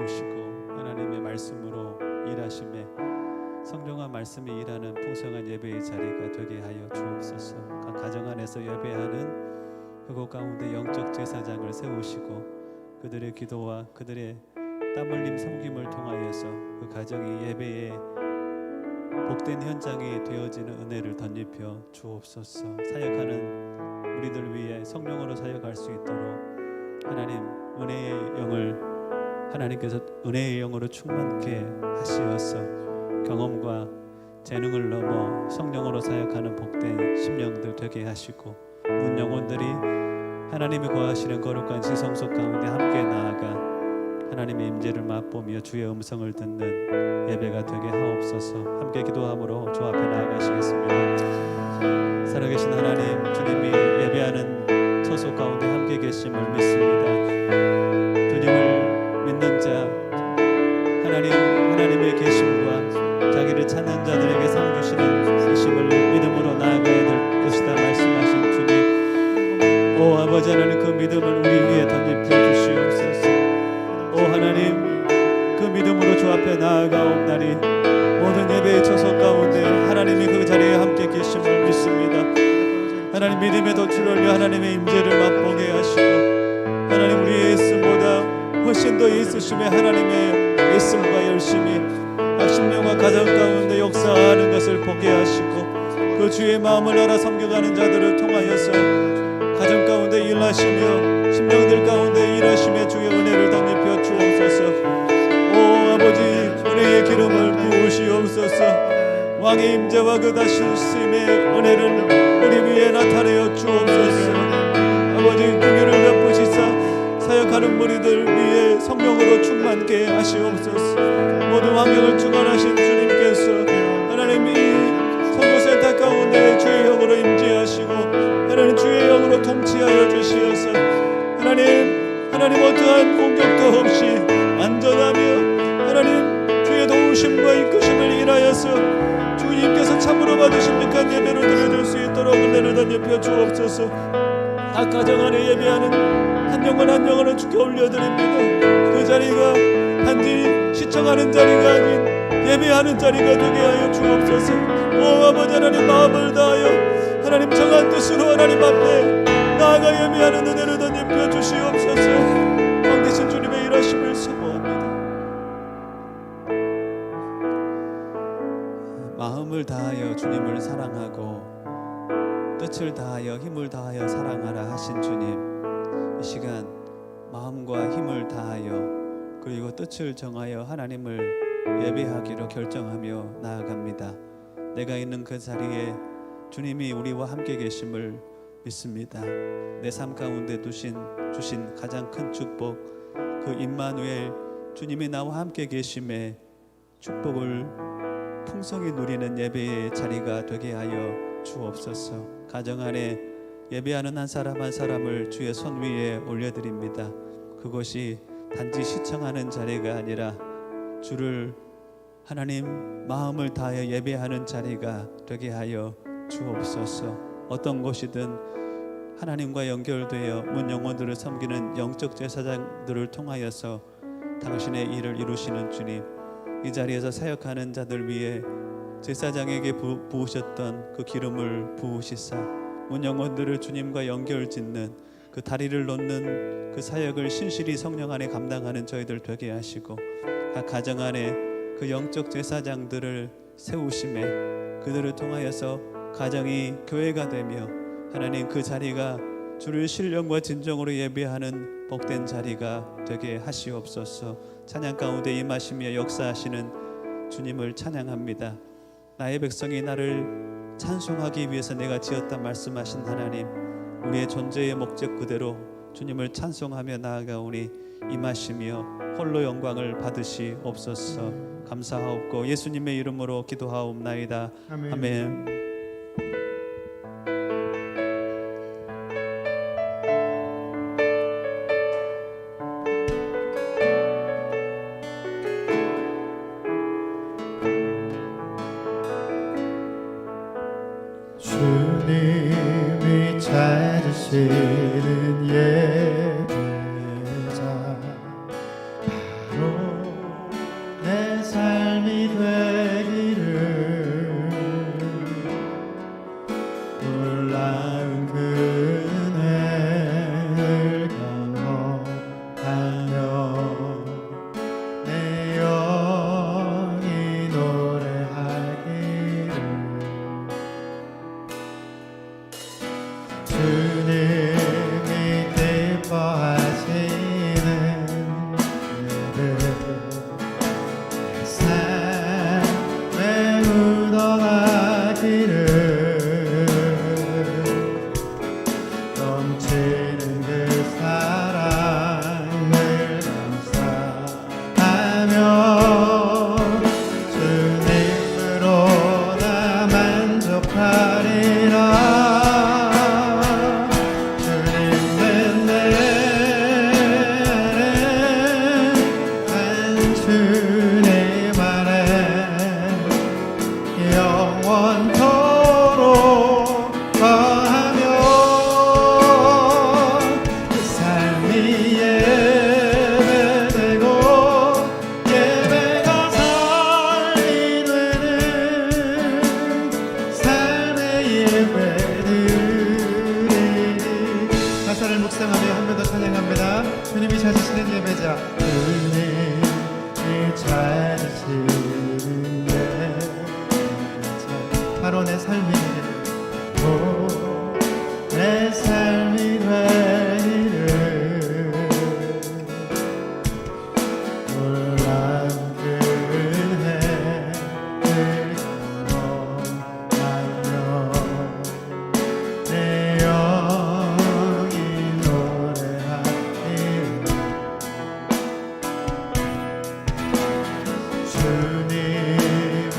부으시고 하나님의 말씀으로 일하심에 성령과 말씀이 일하는 풍성한 예배의 자리가 되게 하여 주옵소서. 각 가정 안에서 예배하는 그곳 가운데 영적 제사장을 세우시고 그들의 기도와 그들의 땀 흘림 섬김을 통하여서 그 가정이 예배의 복된 현장이 되어지는 은혜를 덧입혀 주옵소서. 사역하는 우리들 위해 성령으로 사역할 수 있도록 하나님 은혜의 영을 하나님께서 은혜의 영으로 충만케 하시어서 경험과 재능을 넘어 성령으로 사역하는 복된 심령들 되게 하시고 문 영혼들이 하나님이 거하시는 거룩한 지성소 가운데 함께 나아가 하나님의 임재를 맛보며 주의 음성을 듣는 예배가 되게 하옵소서. 함께 기도함으로 주 앞에 나아가시겠습니다. 살아계신 하나님, 주님이 예배하는 처소 가운데 함께 계심을 믿습니다. 주님을 믿는 자 하나님의 계심과 자기를 찾는 자들에게 상 주시는 계심을 믿음으로 나아가야 될 것이다 말씀하신 주님, 오 아버지 하나님, 그 믿음을 우리 위에 덧입혀 주시옵소서. 오 하나님, 그 믿음으로 주 앞에 나아가옵나니 모든 예배의 처소 가운데 하나님이 그 자리에 함께 계심을 믿습니다. 하나님, 믿음의 덫을 올려 하나님의 임재를 맛보게 하시고 하나님, 우리의 애씀보다 훨씬 더 있으심에 하나님의 애씀과 열심히 각 심령과 가정 가운데 역사하는 것을 보게 하시고 그 주의 마음을 알아 섬겨가는 자들을 통하여서 가정 가운데 일하시며 심령들 가운데 일하심에 주의 은혜를 덧입혀 주옵소서. 오 아버지, 은혜의 기름을 부으시옵소서. 왕의 임재와 그 다스림의 은혜를 우리 위에 나타내어 주옵소서. 아버지, 긍휼을 베푸시사 사역하는 무리들 위에 성령으로 충만케 하시옵소서. 모든 환경을 주관하신 주님께서 하나님 이 선교센터 가운데 주의 영으로 임재하시고 하나님 주의 영으로 통치하여 주시어서 하나님 어떠한 공격도 없이 안전하며 하나님 주의 도우심과 이끄심을 인하여서 주님께서 참으로 받으신 득한 예배를 드려줄 수 있도록 은혜를 덧입혀 주옵소서. 각 가정 안에 예배하는 한 영혼 한 영혼을 주께 올려드립니다. 그 자리가 단지 시청하는 자리가 아닌 예배하는 자리가 되게 하여 주옵소서. 오 아버지 하나님, 마음을 다하여 하나님 정한 뜻으로 하나님 앞에 나아가 예배하는 은혜를 덧입혀 주시옵소서. 왕되신 주님의 일하심을 사모합니다. 마음을 다하여 주님을 사랑하고 뜻을 다하여 힘을 다하여 사랑하라 하신 주님, 이 시간 마음과 힘을 다하여 그리고 뜻을 정하여 하나님을 예배하기로 결정하며 나아갑니다. 내가 있는 그 자리에 주님이 우리와 함께 계심을 믿습니다. 내 삶 가운데 주신 가장 큰 축복, 그 임마누엘 주님이 나와 함께 계심에 축복을 풍성히 누리는 예배의 자리가 되게 하여 주옵소서. 가정 안에 예배하는 한 사람 한 사람을 주의 손 위에 올려드립니다. 그것이 단지 시청하는 자리가 아니라 주를 하나님 마음을 다하여 예배하는 자리가 되게 하여 주옵소서. 어떤 곳이든 하나님과 연결되어 문 영혼들을 섬기는 영적 제사장들을 통하여서 당신의 일을 이루시는 주님, 이 자리에서 사역하는 자들 위해 제사장에게 부으셨던 그 기름을 부으시사 문 영혼들을 주님과 연결 짓는 그 다리를 놓는 그 사역을 신실히 성령 안에 감당하는 저희들 되게 하시고 각 가정 안에 그 영적 제사장들을 세우심에 그들을 통하여서 가정이 교회가 되며 하나님 그 자리가 주를 신령과 진정으로 예배하는 복된 자리가 되게 하시옵소서. 찬양 가운데 임하시며 역사하시는 주님을 찬양합니다. 나의 백성이 나를 찬송하기 위해서 내가 지었다 말씀하신 하나님, 우리의 존재의 목적 그대로 주님을 찬송하며 나아가오니 임하시며 홀로 영광을 받으시옵소서. 감사하옵고 예수님의 이름으로 기도하옵나이다. 아멘. 아멘. 주님이 찾으시는 예배자 바로 주님 안에 영원토록 거하며 그 삶이 예배되고 예배가 삶이 되는 삶의 예배드리니. 가사를 묵상하며 한 번 더 찬양합니다. 주님이 찾으시는 예배자, 주님이 찾으시는 예배자, 바로 내 삶이 내 삶이 되기를 놀라운 그 은혜를 경험하며 내 영이 노래하리라. 주님이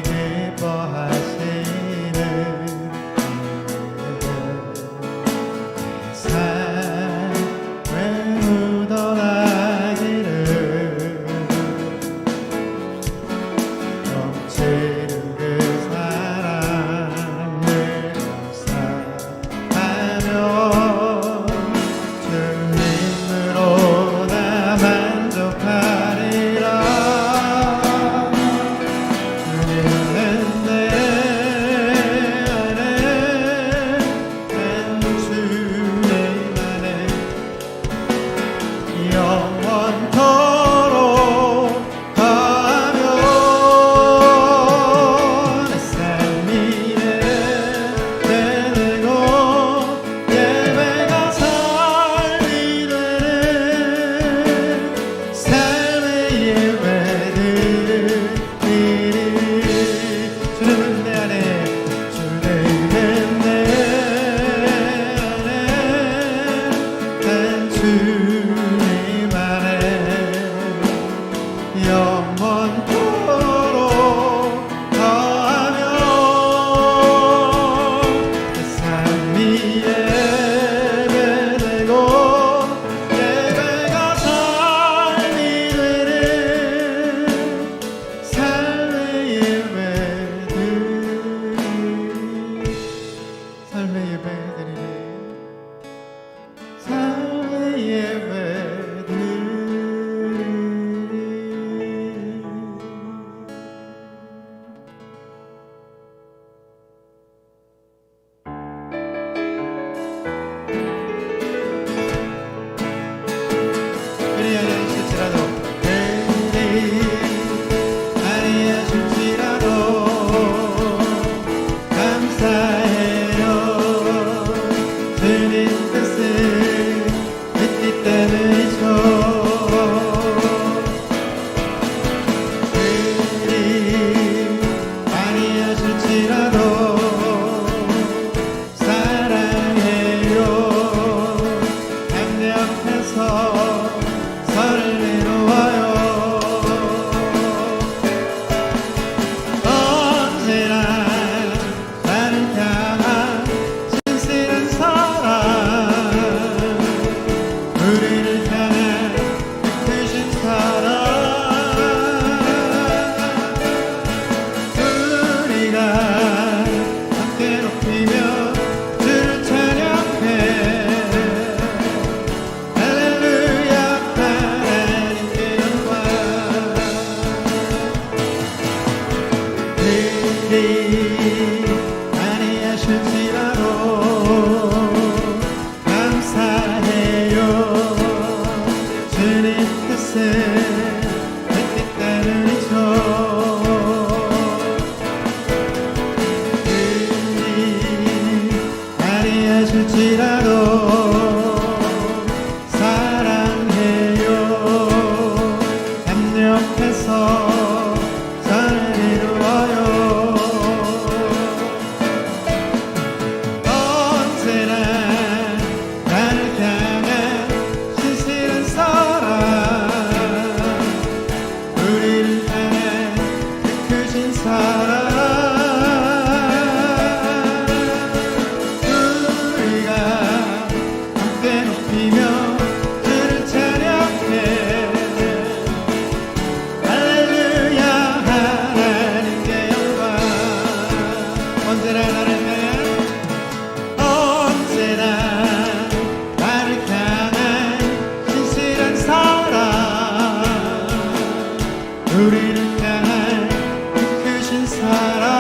기뻐하시는 삶에 묻어나기를 넘치는 그 사랑을 감사하며 주님으로 나 만족하리라. 주님은 내 안에 난 주님 안에 영원토록 거하며 내 삶이 예배되고 예배가 삶이 되는 삶의 예배드리니. 주님은 내 안에 주님은 내 안에 난 주님 안에 영원토록 거하며 내 삶이 예배되고 예배가 삶이 되는 삶의 예배드리니. 삶의 예배드리니. 삶의 예배드리니. 그리 아니하실지라도 그리 아니하실지라도 감사해요. 주님 뜻을 믿기 때문이죠. 그리 아니하실지라도 사랑해요. 강력해서 선을 이루어요. 언제나 나를 향한 신실한 사랑, 우리를 향한 크신 사랑, 우리가 함께 높이며 주를 찬양해. 할렐루야 하나님께 영광. 그리 아니하실지라도 감사해요. 주님 뜻을 믿기 때문이죠. 그리 아니하실지라도 사랑해요. 강력해서 선을 이루어요. 언제나 나를 향한 신실한 사랑, 우리를 향한 그 크신 사랑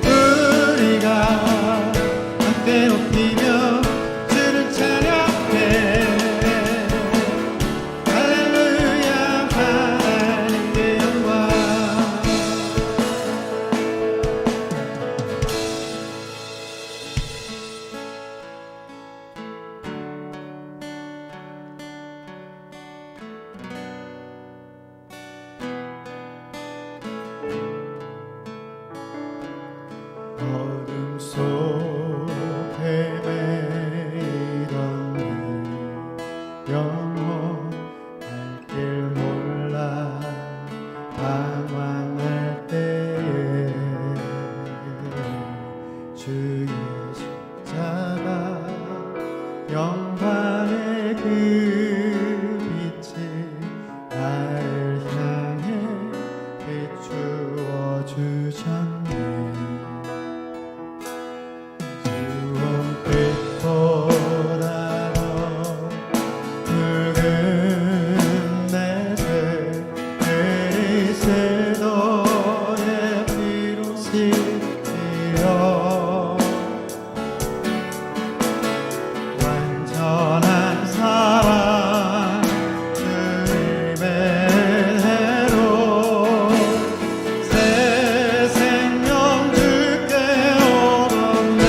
우리가 함께 높이며 주를 찬양해 할렐루야 하나님께 영광. 어둠 속에 매이던 내 영원할 길 몰라 방황할 때에 주의 십자가 영광의 그 빛이 나를 향해 비추어 주셨네. 주홍빛보다도 붉은 내색 그리스도의 피로 씻기려 완전한 사랑 주님의 해로 새 생명 주께 얻었네.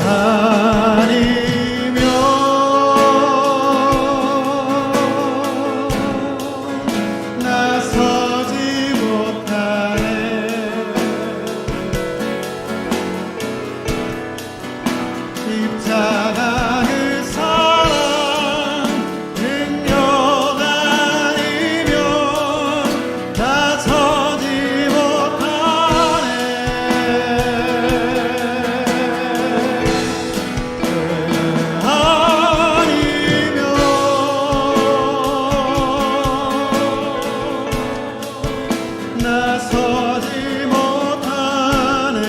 아니면 나서지 못하네. 십자가 그 사랑 능력 아니면 나서지 못하네. 아니면 나서지 못하네.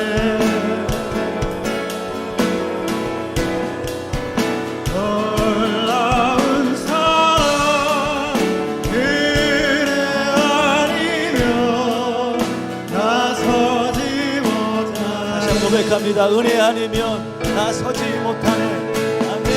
놀라운 사랑 그래 아니면 나서지 못하네. 다시 한번 고백합니다. 은혜 아니면 나서지 못하네. 아멘.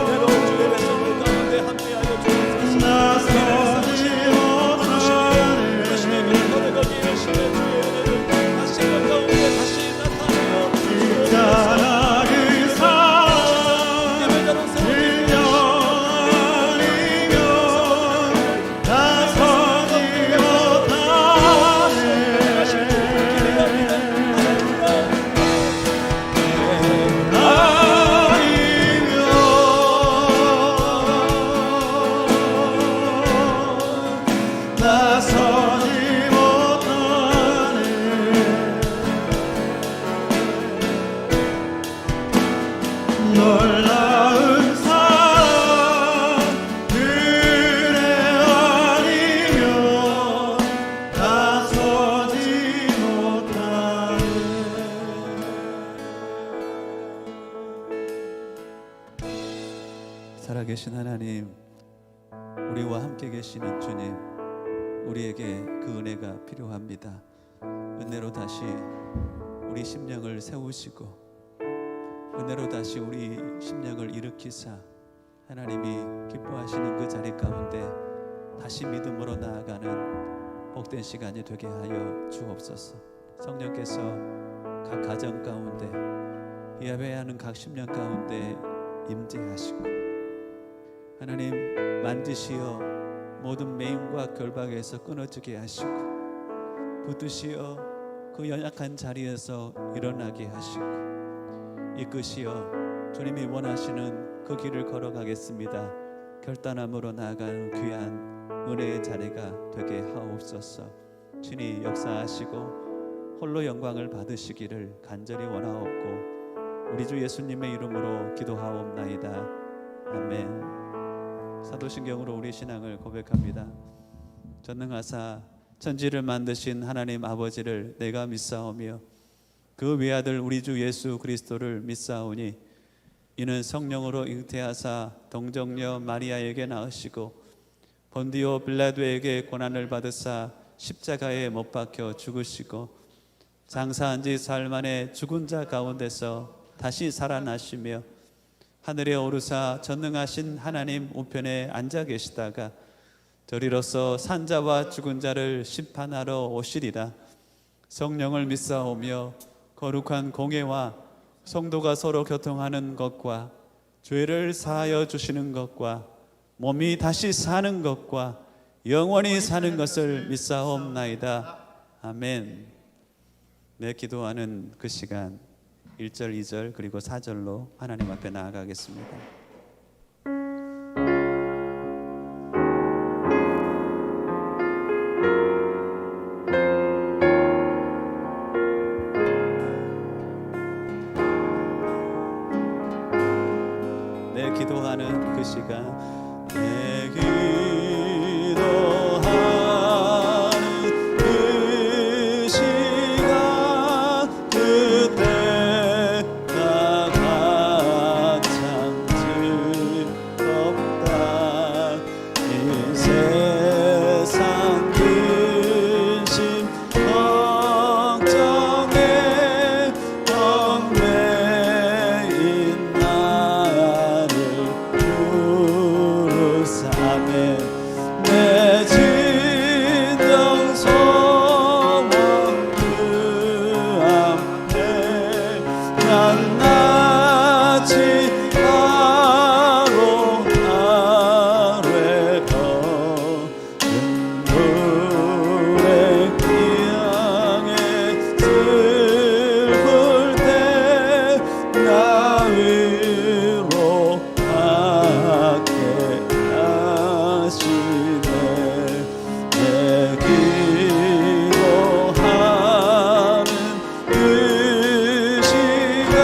은혜로 주의 백성들 가운데 함께하여 주옵소서. 나서지 못하네. 부르심의 길을 걸어가기 열심히 주의 은혜를 다시 그 가운데 다시 나타내어 십자가 그 사랑 능력 아니면 나서지 놀라운 사랑 그래 아니면 나서지 못하네. 살아계신 하나님, 우리와 함께 계시는 주님, 우리에게 그 은혜가 필요합니다. 은혜로 다시 우리 심령을 세우시고 은혜로 다시 우리 심령을 일으키사 하나님이 기뻐하시는 그 자리 가운데 다시 믿음으로 나아가는 복된 시간이 되게 하여 주옵소서. 성령께서 각 가정 가운데 예배하는 각 심령 가운데 임재하시고 하나님 만드시어 모든 매임과 결박에서 끊어지게 하시고 붙드시어 그 연약한 자리에서 일어나게 하시고 이끄시어 주님이 원하시는 그 길을 걸어가겠습니다. 결단함으로 나아가는 귀한 은혜의 자리가 되게 하옵소서. 주님 역사하시고 홀로 영광을 받으시기를 간절히 원하옵고 우리 주 예수님의 이름으로 기도하옵나이다. 아멘. 사도신경으로 우리 신앙을 고백합니다. 전능하사 천지를 만드신 하나님 아버지를 내가 믿사오며 그 외아들 우리 주 예수 그리스도를 믿사오니 이는 성령으로 잉태하사 동정녀 마리아에게 낳으시고 본디오 빌라도에게 고난을 받으사 십자가에 못 박혀 죽으시고 장사한 지 사흘 만에 죽은 자 가운데서 다시 살아나시며 하늘에 오르사 전능하신 하나님 우편에 앉아 계시다가 저리로서 산자와 죽은 자를 심판하러 오시리라. 성령을 믿사오며 거룩한 공예와 성도가 서로 교통하는 것과 죄를 사하여 주시는 것과 몸이 다시 사는 것과 영원히 사는 것을 믿사옵나이다. 아멘. 내 기도하는 그 시간 1절, 2절 그리고 4절로 하나님 앞에 나아가겠습니다. 내 기도하는 그 시간 내 기도하는 그 시간 그때가 가장 즐겁다. 이 세상 근심 걱정에 얽매인 나를 부르사매 내 진정 소원 그 앞에 낱낱이 하루 아래거 눈물의 향해 슬플 때 나 위로하게 하시네. 내 기도하는 그 시간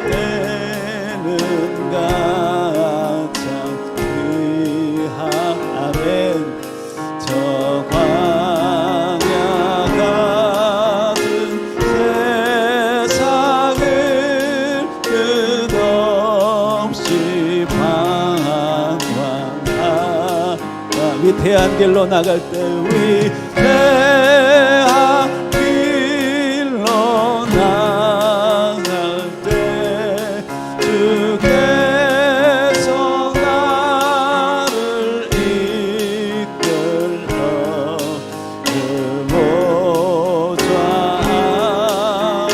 그때는 가장 귀하면 저 광야 같은 세상을 끝없이 방황하다 위태한 길로 나갈 때 위태한 길로 나갈 때 주께서 나를 이끌어 그 보좌 아래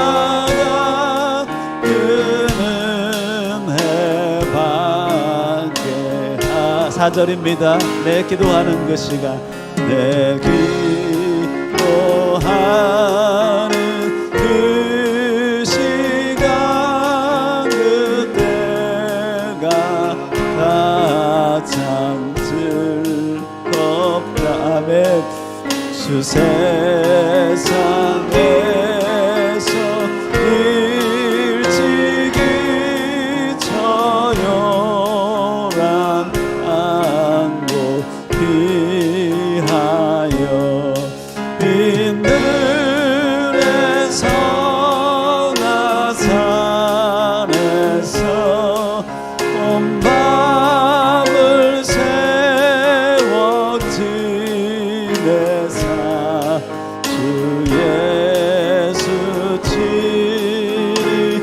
나아가 그는 해방케 4절입니다. 내 기도하는 그 시간 내 기도하는 그 시간 그때가 가장 즐겁다. 아멘. 주 세상에서 일찍이 처요란 안고 피하여 빈들에서 나 산에서 온 밤을 세워 지내사 주 예수 치리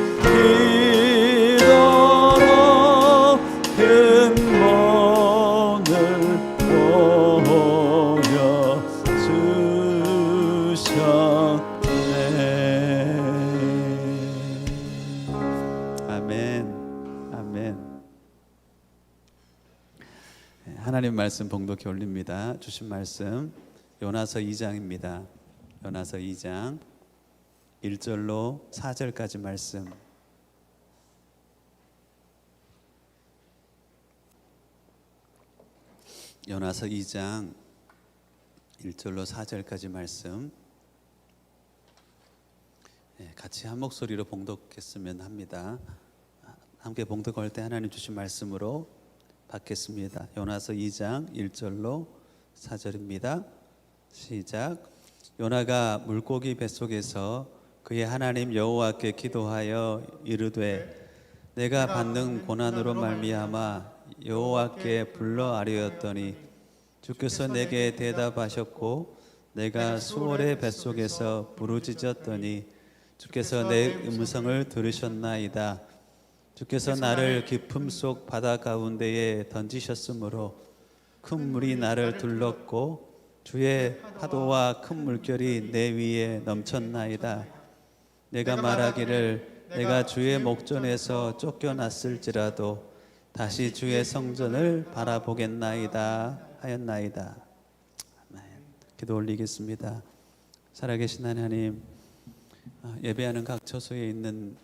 기도로 큰 문을 보여주셨네. 아멘. 아멘. 하나님 말씀 봉독해 올립니다. 주신 말씀 요나서 2장입니다. 요나서 2장 1절로 4절까지 말씀. 요나서 2장 1절로 4절까지 말씀 같이 한 목소리로 봉독했으면 합니다. 함께 봉독할 때 하나님 주신 말씀으로 받겠습니다. 요나서 2장 1절로 4절입니다. 시작. 요나가 물고기 뱃속에서 그의 하나님 여호와께 기도하여 이르되 내가 받는 고난으로 말미암아 여호와께 불러 아뢰었더니 주께서 내게 대답하셨고 내가 수월의 뱃속에서 부르짖었더니 주께서 내 음성을 들으셨나이다. 주께서 나를 깊음 속 바다 가운데에 던지셨으므로 큰 물이 나를 둘렀고 주의 파도와 큰 물결이 내 위에 넘쳤나이다. 내가 말하기를 내가 주의 목전에서 쫓겨났을지라도 다시 주의 성전을 바라보겠나이다 하였나이다. 아멘. 기도 올리겠습니다. 살아계신 하나님, 예배하는 각 처소에 있는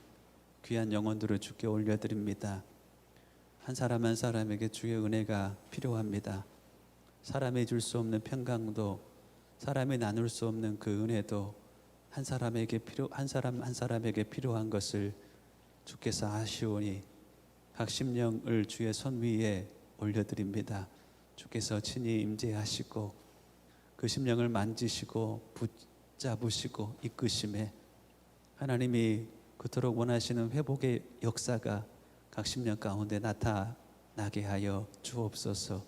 귀한 영혼들을 주께 올려드립니다. 한 사람 한 사람에게 주의 은혜가 필요합니다. 사람이 줄 수 없는 평강도, 사람이 나눌 수 없는 그 은혜도 한 사람 한 사람에게 필요한 것을 주께서 아시오니 각 심령을 주의 손 위에 올려드립니다. 주께서 친히 임재하시고 그 심령을 만지시고 붙잡으시고 이끄심에 하나님이 그토록 원하시는 회복의 역사가 각 심령 가운데 나타나게 하여 주옵소서.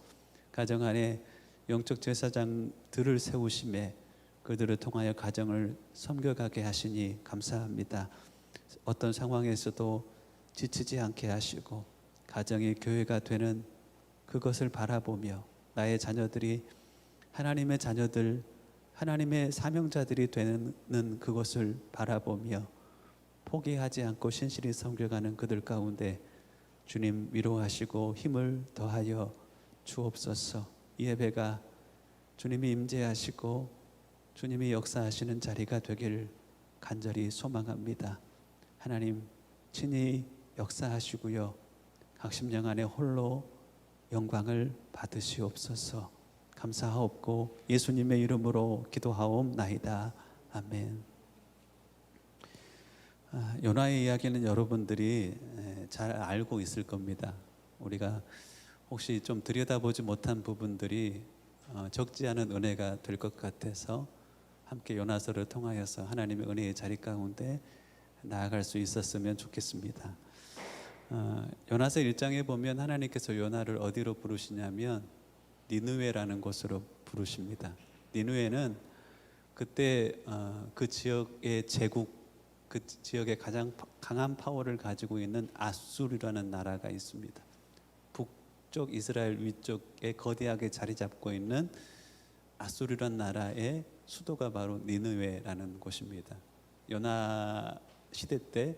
가정 안에 영적 제사장들을 세우심에 그들을 통하여 가정을 섬겨가게 하시니 감사합니다. 어떤 상황에서도 지치지 않게 하시고 가정이 교회가 되는 그것을 바라보며 나의 자녀들이 하나님의 자녀들, 하나님의 사명자들이 되는 그것을 바라보며 포기하지 않고 신실히 섬겨가는 그들 가운데 주님 위로하시고 힘을 더하여 주옵소서. 이 예배가 주님이 임재하시고 주님이 역사하시는 자리가 되길 간절히 소망합니다. 하나님 친히 역사하시고요, 각 심령 안에 홀로 영광을 받으시옵소서. 감사하옵고 예수님의 이름으로 기도하옵나이다. 아멘. 요나의 이야기는 여러분들이 잘 알고 있을 겁니다. 우리가 혹시 좀 들여다보지 못한 부분들이 적지 않은 은혜가 될 것 같아서 함께 요나서를 통하여서 하나님의 은혜의 자리 가운데 나아갈 수 있었으면 좋겠습니다. 요나서 1장에 보면 하나님께서 요나를 어디로 부르시냐면 니느웨라는 곳으로 부르십니다. 니느웨는 그때 그 지역의 제국, 그 지역에 가장 강한 파워를 가지고 있는 아수르라는 나라가 있습니다. 북쪽 이스라엘 위쪽에 거대하게 자리 잡고 있는 아수르라는 나라의 수도가 바로 니느웨라는 곳입니다. 요나 시대 때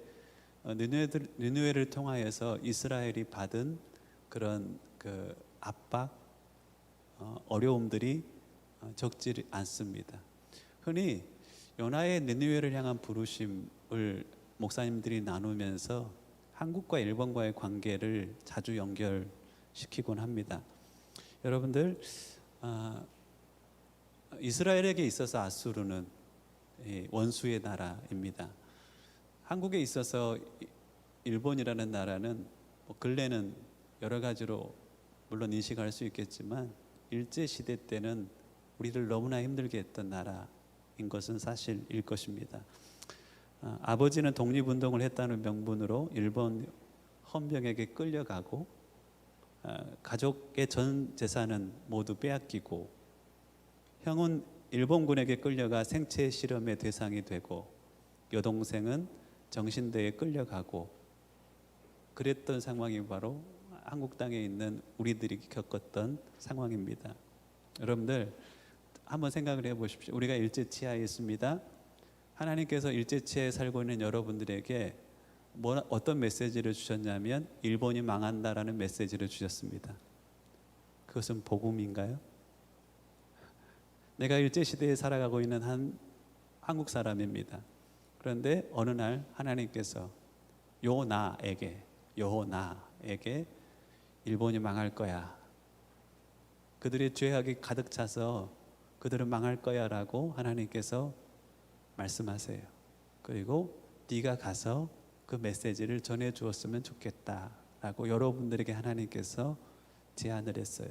니느웨를 통하여서 이스라엘이 받은 그런 그 압박, 어려움들이 적지 않습니다. 흔히 요나의 니느웨를 향한 부르심을 목사님들이 나누면서 한국과 일본과의 관계를 자주 연결시키곤 합니다. 여러분들, 이스라엘에게 있어서 아수르는 원수의 나라입니다. 한국에 있어서 일본이라는 나라는 근래는 여러 가지로 물론 인식할 수 있겠지만 일제 시대 때는 우리를 너무나 힘들게 했던 나라인 것은 사실일 것입니다. 아버지는 독립운동을 했다는 명분으로 일본 헌병에게 끌려가고 가족의 전 재산은 모두 빼앗기고 형은 일본군에게 끌려가 생체 실험의 대상이 되고 여동생은 정신대에 끌려가고 그랬던 상황이 바로 한국 땅에 있는 우리들이 겪었던 상황입니다. 여러분들 한번 생각을 해보십시오. 우리가 일제치하에 있습니다. 하나님께서 일제치하에 살고 있는 여러분들에게 어떤 메시지를 주셨냐면 일본이 망한다라는 메시지를 주셨습니다. 그것은 복음인가요? 내가 일제시대에 살아가고 있는 한 한국 사람입니다. 그런데 어느 날 하나님께서 요나에게 일본이 망할 거야, 그들의 죄악이 가득 차서 그들은 망할 거야 라고 하나님께서 말씀하세요. 그리고 네가 가서 그 메시지를 전해 주었으면 좋겠다 라고 여러분들에게 하나님께서 제안을 했어요.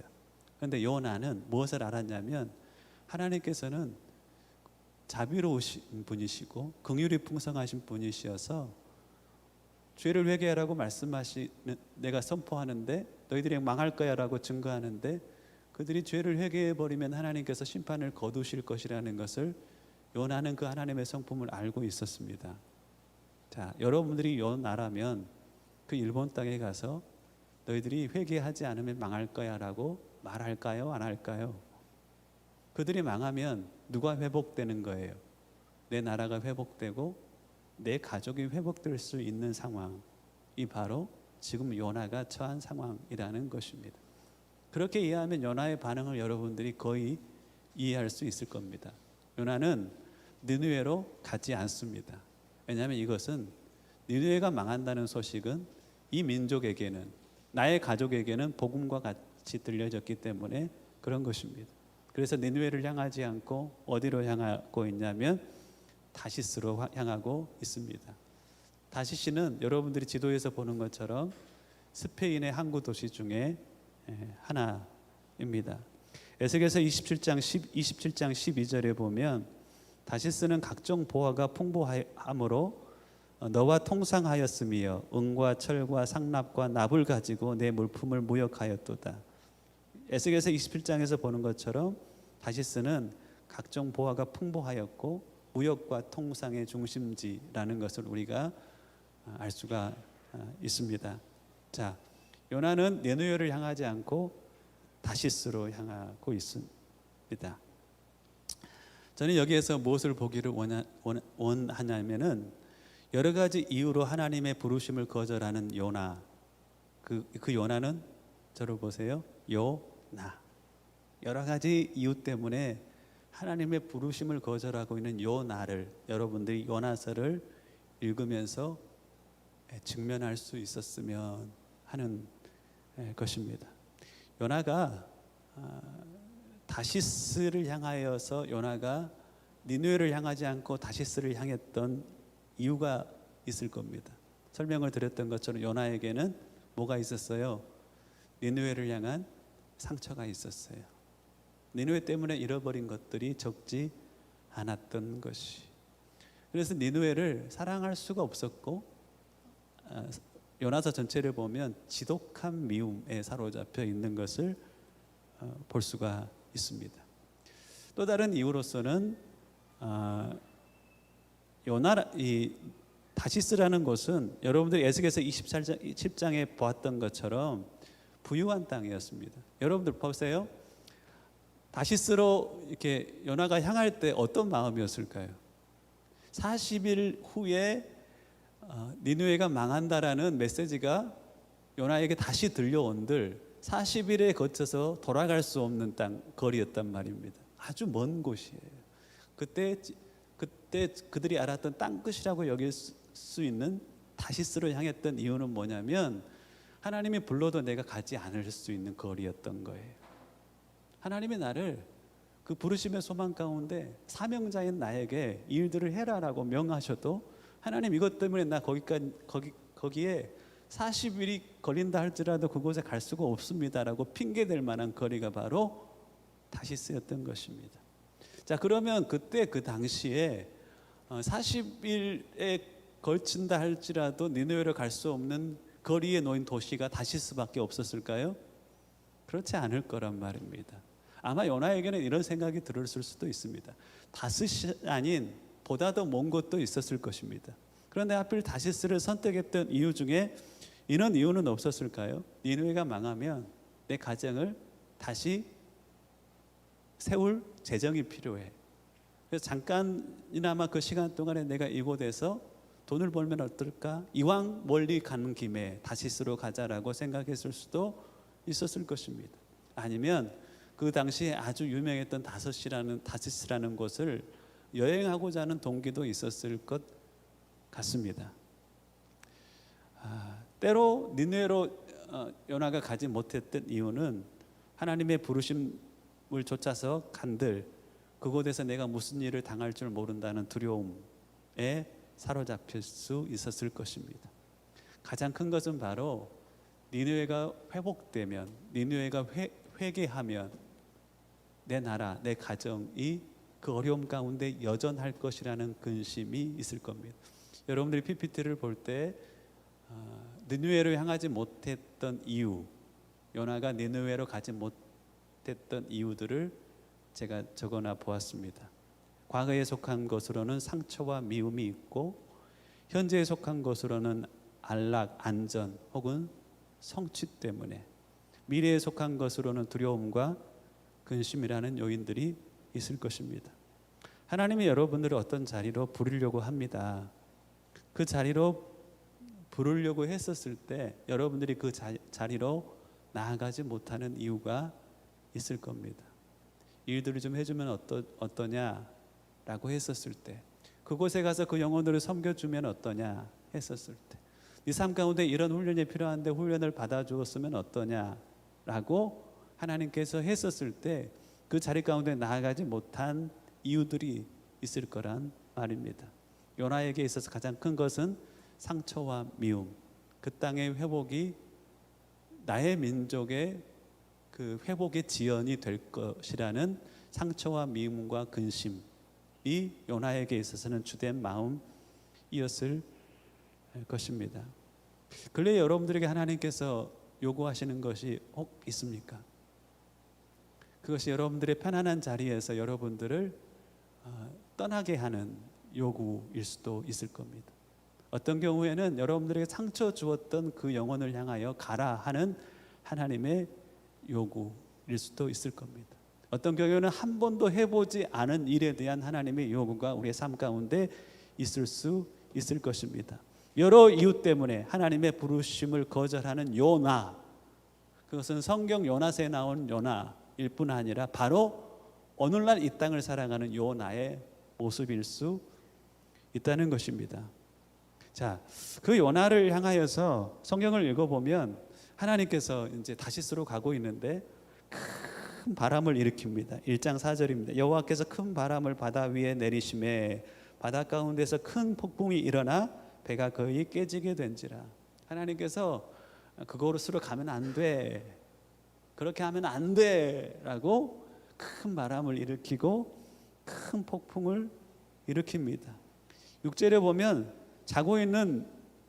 그런데 요나는 무엇을 알았냐면 하나님께서는 자비로우신 분이시고 긍휼이 풍성하신 분이시어서 죄를 회개하라고 말씀하시는, 내가 선포하는데 너희들이 망할 거야라고 증거하는데 그들이 죄를 회개해 버리면 하나님께서 심판을 거두실 것이라는 것을 요나는 그 하나님의 성품을 알고 있었습니다. 자, 여러분들이 요나라면 그 일본 땅에 가서 너희들이 회개하지 않으면 망할 거야라고 말할까요? 안 할까요? 그들이 망하면 누가 회복되는 거예요? 내 나라가 회복되고 내 가족이 회복될 수 있는 상황이 바로 지금 요나가 처한 상황이라는 것입니다. 그렇게 이해하면 요나의 반응을 여러분들이 거의 이해할 수 있을 겁니다. 요나는 니느웨로 가지 않습니다. 왜냐하면 이것은 니느웨가 망한다는 소식은 이 민족에게는, 나의 가족에게는 복음과 같이 들려졌기 때문에 그런 것입니다. 그래서 니느웨를 향하지 않고 어디로 향하고 있냐면 다시스로 향하고 있습니다. 다시스는 여러분들이 지도에서 보는 것처럼 스페인의 항구 도시 중에 하나입니다. 에스겔서 27장 12절에 보면 다시스는 각종 보화가 풍부함으로 너와 통상하였으며 은과 철과 상납과 납을 가지고 내 물품을 무역하였도다. 에스겔서 27장에서 보는 것처럼 다시스는 각종 보화가 풍부하였고 무역과 통상의 중심지라는 것을 우리가 알 수가 있습니다. 자, 요나는 니느웨를 향하지 않고 다시스로 향하고 있습니다. 저는 여기에서 무엇을 보기를 원하냐면은 여러 가지 이유로 하나님의 부르심을 거절하는 요나, 그 요나는 저를 보세요. 요나. 여러 가지 이유 때문에 하나님의 부르심을 거절하고 있는 요나를 여러분들이 요나서를 읽으면서 직면할 수 있었으면 하는 것입니다. 요나가 다시스를 향하여서 요나가 니느웨를 향하지 않고 다시스를 향했던 이유가 있을 겁니다. 설명을 드렸던 것처럼 요나에게는 뭐가 있었어요? 니느웨를 향한 상처가 있었어요. 니느웨 때문에 잃어버린 것들이 적지 않았던 것이. 그래서 니느웨를 사랑할 수가 없었고 요나서 전체를 보면 지독한 미움에 사로잡혀 있는 것을 볼 수가 있습니다. 또 다른 이유로서는 이 다시스라는 곳은 여러분들이 에스겔서 27장에 보았던 것처럼 부유한 땅이었습니다. 여러분들 보세요. 다시스로 이렇게 요나가 향할 때 어떤 마음이었을까요? 40일 후에 니느웨가 망한다라는 메시지가 요나에게 다시 들려온들 40일에 거쳐서 돌아갈 수 없는 땅 거리였단 말입니다. 아주 먼 곳이에요. 그때 그들이 알았던 땅끝이라고 여길 수 있는 다시스로 향했던 이유는 뭐냐면 하나님이 불러도 내가 가지 않을 수 있는 거리였던 거예요. 하나님이 나를 그 부르심의 소망 가운데 사명자인 나에게 이 일들을 해라라고 명하셔도 하나님 이것 때문에 나 거기에 40일이 걸린다 할지라도 그곳에 갈 수가 없습니다라고 핑계댈 만한 거리가 바로 다시스였던 것입니다. 자, 그러면 그때 그 당시에 40일에 걸친다 할지라도 니느웨로 갈 수 없는 거리에 놓인 도시가 다시스밖에 없었을까요? 그렇지 않을 거란 말입니다. 아마 요나에게는 이런 생각이 들었을 수도 있습니다. 다시스 아닌 보다 더 먼 곳도 있었을 것입니다. 그런데 하필 다시스를 선택했던 이유 중에 이런 이유는 없었을까요? 니느웨가 망하면 내 가정을 다시 세울 재정이 필요해. 그래서 잠깐이나마 그 시간 동안에 내가 이곳에서 돈을 벌면 어떨까? 이왕 멀리 가는 김에 다시스로 가자라고 생각했을 수도 있었을 것입니다. 아니면 그 당시에 아주 유명했던 다시스라는 곳을 여행하고자 하는 동기도 있었을 것 같습니다. 때로 니느웨로 요나가 가지 못했던 이유는 하나님의 부르심을 쫓아서 간들 그곳에서 내가 무슨 일을 당할 줄 모른다는 두려움에 사로잡힐 수 있었을 것입니다. 가장 큰 것은 바로 니느웨가 회복되면, 니느웨가 회개하면 내 나라, 내 가정이 그 어려움 가운데 여전할 것이라는 근심이 있을 겁니다. 여러분들이 PPT를 볼 때 니느웨로 향하지 못했던 이유, 요나가 니느웨로 가지 못했던 이유들을 제가 적어놔 보았습니다. 과거에 속한 것으로는 상처와 미움이 있고, 현재에 속한 것으로는 안락, 안전 혹은 성취 때문에, 미래에 속한 것으로는 두려움과 근심이라는 요인들이 있을 것입니다. 하나님이 여러분들을 어떤 자리로 부르려고 합니다. 그 자리로 부르려고 했었을 때 여러분들이 그 자리로 나아가지 못하는 이유가 있을 겁니다. 일들을 좀 해주면 어떠냐라고 했었을 때, 그곳에 가서 그 영혼들을 섬겨주면 어떠냐 했었을 때, 네 삶 가운데 이런 훈련이 필요한데 훈련을 받아주었으면 어떠냐라고 하나님께서 했었을 때 그 자리 가운데 나아가지 못한 이유들이 있을 거란 말입니다. 요나에게 있어서 가장 큰 것은 상처와 미움, 그 땅의 회복이 나의 민족의 그 회복의 지연이 될 것이라는 상처와 미움과 근심이 요나에게 있어서는 주된 마음이었을 것입니다. 근래 여러분들에게 하나님께서 요구하시는 것이 혹 있습니까? 그것이 여러분들의 편안한 자리에서 여러분들을 떠나게 하는 요구일 수도 있을 겁니다. 어떤 경우에는 여러분들에게 상처 주었던 그 영혼을 향하여 가라 하는 하나님의 요구일 수도 있을 겁니다. 어떤 경우에는 한 번도 해보지 않은 일에 대한 하나님의 요구가 우리의 삶 가운데 있을 수 있을 것입니다. 여러 이유 때문에 하나님의 부르심을 거절하는 요나, 그것은 성경 요나서에 나온 요나일 뿐 아니라 바로 오늘날 이 땅을 살아가는 요나의 모습일 수 있다는 것입니다. 자, 그 요나를 향하여서 성경을 읽어보면 하나님께서 이제 다시스로 가고 있는데 큰 바람을 일으킵니다. 1장 4절입니다. 여호와께서 큰 바람을 바다 위에 내리심에 바다 가운데서 큰 폭풍이 일어나 배가 거의 깨지게 된지라. 하나님께서 그곳으로 가면 안 돼, 그렇게 하면 안 돼라고 큰 바람을 일으키고 큰 폭풍을 일으킵니다. 6절에 보면 자고 있는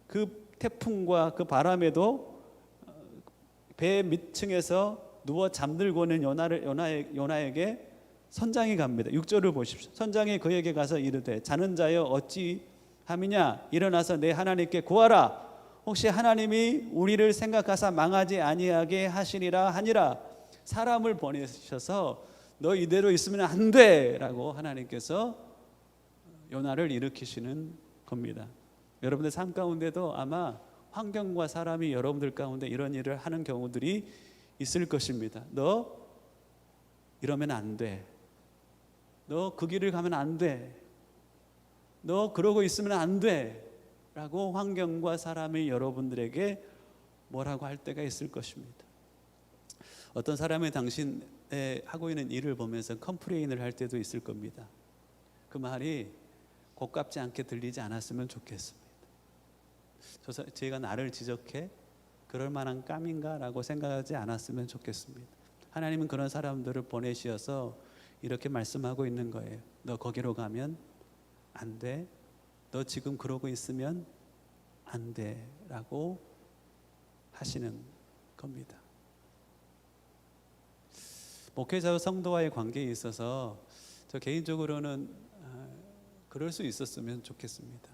그 태풍과 그 바람에도 배 밑층에서 누워 잠들고 있는 요나에게 선장이 갑니다. 6절을 보십시오. 선장이 그에게 가서 이르되 자는 자여 어찌 함이냐, 일어나서 내 하나님께 구하라. 혹시 하나님이 우리를 생각하사 망하지 아니하게 하시리라 하니라. 사람을 보내셔서 너 이대로 있으면 안 돼라고 하나님께서 요나를 일으키시는 겁니다. 여러분들 삶 가운데도 아마 환경과 사람이 여러분들 가운데 이런 일을 하는 경우들이 있을 것입니다. 너 이러면 안 돼, 너 그 길을 가면 안 돼, 너 그러고 있으면 안 돼 라고 환경과 사람이 여러분들에게 뭐라고 할 때가 있을 것입니다. 어떤 사람이 당신의 하고 있는 일을 보면서 컴플레인을 할 때도 있을 겁니다. 그 말이 고깝지 않게 들리지 않았으면 좋겠습니다. 제가 나를 지적해 그럴 만한 깜인가 라고 생각하지 않았으면 좋겠습니다. 하나님은 그런 사람들을 보내셔서 이렇게 말씀하고 있는 거예요. 너 거기로 가면 안 돼, 너 지금 그러고 있으면 안 돼 라고 하시는 겁니다. 목회자와 성도와의 관계에 있어서 저 개인적으로는 그럴 수 있었으면 좋겠습니다.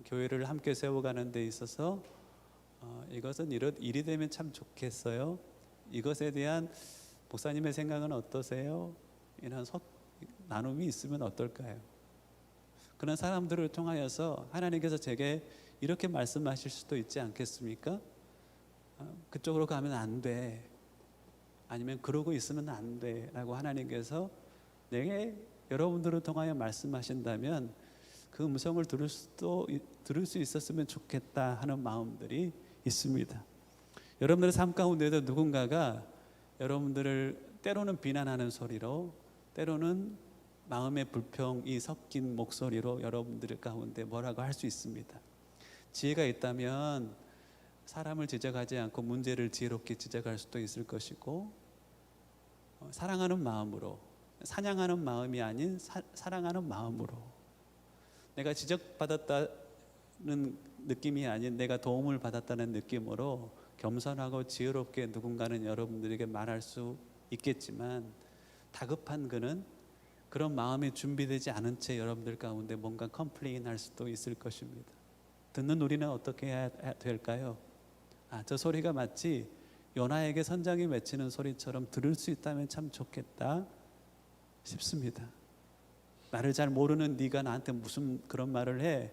교회를 함께 세워가는 데 있어서 이것은 일이 되면 참 좋겠어요, 이것에 대한 목사님의 생각은 어떠세요? 이런 나눔이 있으면 어떨까요? 그런 사람들을 통하여서 하나님께서 제게 이렇게 말씀하실 수도 있지 않겠습니까? 그쪽으로 가면 안 돼, 아니면 그러고 있으면 안 돼 라고 하나님께서 내게 여러분들을 통하여 말씀하신다면 그 음성을 들을 수 있었으면 좋겠다 하는 마음들이 있습니다. 여러분들의 삶 가운데도 누군가가 여러분들을 때로는 비난하는 소리로, 때로는 마음의 불평이 섞인 목소리로 여러분들 가운데 뭐라고 할 수 있습니다. 지혜가 있다면 사람을 지적하지 않고 문제를 지혜롭게 지적할 수도 있을 것이고, 사랑하는 마음으로, 사냥하는 마음이 아닌 사랑하는 마음으로, 내가 지적받았다는 느낌이 아닌 내가 도움을 받았다는 느낌으로 겸손하고 지혜롭게 누군가는 여러분들에게 말할 수 있겠지만, 다급한 그는 그런 마음이 준비되지 않은 채 여러분들 가운데 뭔가 컴플레인 할 수도 있을 것입니다. 듣는 우리는 어떻게 해야 될까요? 저 소리가 마치 요나에게 선장이 외치는 소리처럼 들을 수 있다면 참 좋겠다 싶습니다. 나를 잘 모르는 네가 나한테 무슨 그런 말을 해?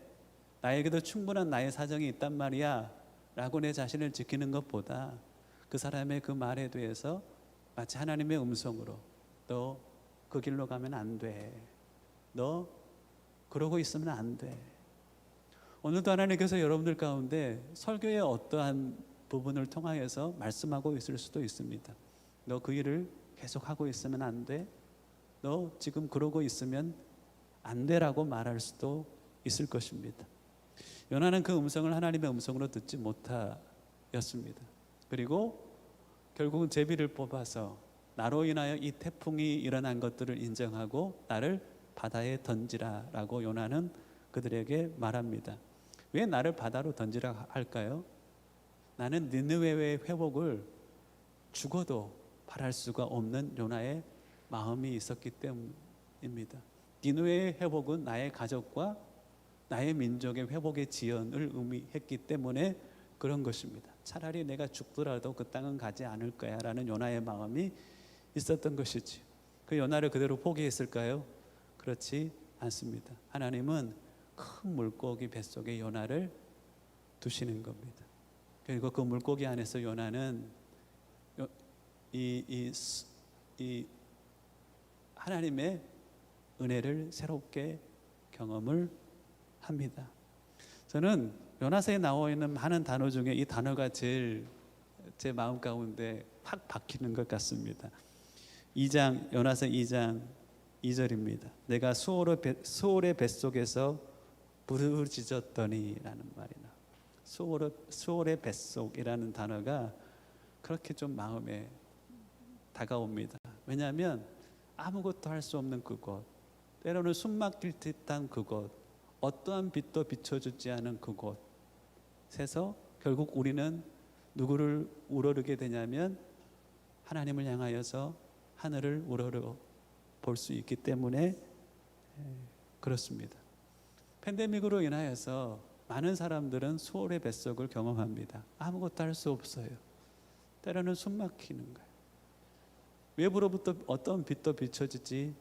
나에게도 충분한 나의 사정이 있단 말이야 라고 내 자신을 지키는 것보다 그 사람의 그 말에 대해서 마치 하나님의 음성으로, 너 그 길로 가면 안 돼, 너 그러고 있으면 안 돼. 오늘도 하나님께서 여러분들 가운데 설교의 어떠한 부분을 통하여서 말씀하고 있을 수도 있습니다. 너 그 일을 계속하고 있으면 안 돼, 너 지금 그러고 있으면 안 돼라고 말할 수도 있을 것입니다. 요나는 그 음성을 하나님의 음성으로 듣지 못하였습니다. 그리고 결국은 제비를 뽑아서 나로 인하여 이 태풍이 일어난 것들을 인정하고 나를 바다에 던지라 라고 요나는 그들에게 말합니다. 왜 나를 바다로 던지라 할까요? 나는 니느웨의 회복을 죽어도 바랄 수가 없는 요나의 마음이 있었기 때문입니다. 니느웨의 회복은 나의 가족과 나의 민족의 회복의 지연을 의미했기 때문에 그런 것입니다. 차라리 내가 죽더라도 그 땅은 가지 않을 거야 라는 요나의 마음이 있었던 것이지. 그 요나를 그대로 포기했을까요? 그렇지 않습니다. 하나님은 큰 물고기 뱃속에 요나를 두시는 겁니다. 그리고 그 물고기 안에서 요나는 이 하나님의 은혜를 새롭게 경험을 합니다. 저는 요나서에 나와 있는 많은 단어 중에 이 단어가 제일 제 마음 가운데 확 박히는 것 같습니다. 요나서 2장 2절입니다. 내가 수월의 뱃속에서 부르짖었더니 라는 말이 나와요. 수월의 뱃속이라는 단어가 그렇게 좀 마음에 다가옵니다. 왜냐하면 아무것도 할 수 없는 그곳, 때로는 숨막힐 듯한 그곳, 어떠한 빛도 비춰주지 않은 그곳에서 결국 우리는 누구를 우러르게 되냐면 하나님을 향하여서 하늘을 우러러 볼 수 있기 때문에 그렇습니다. 팬데믹으로 인하여서 많은 사람들은 수월의 뱃속을 경험합니다. 아무것도 할 수 없어요. 때로는 숨 막히는 거예요. 외부로부터 어떤 빛도 비춰지지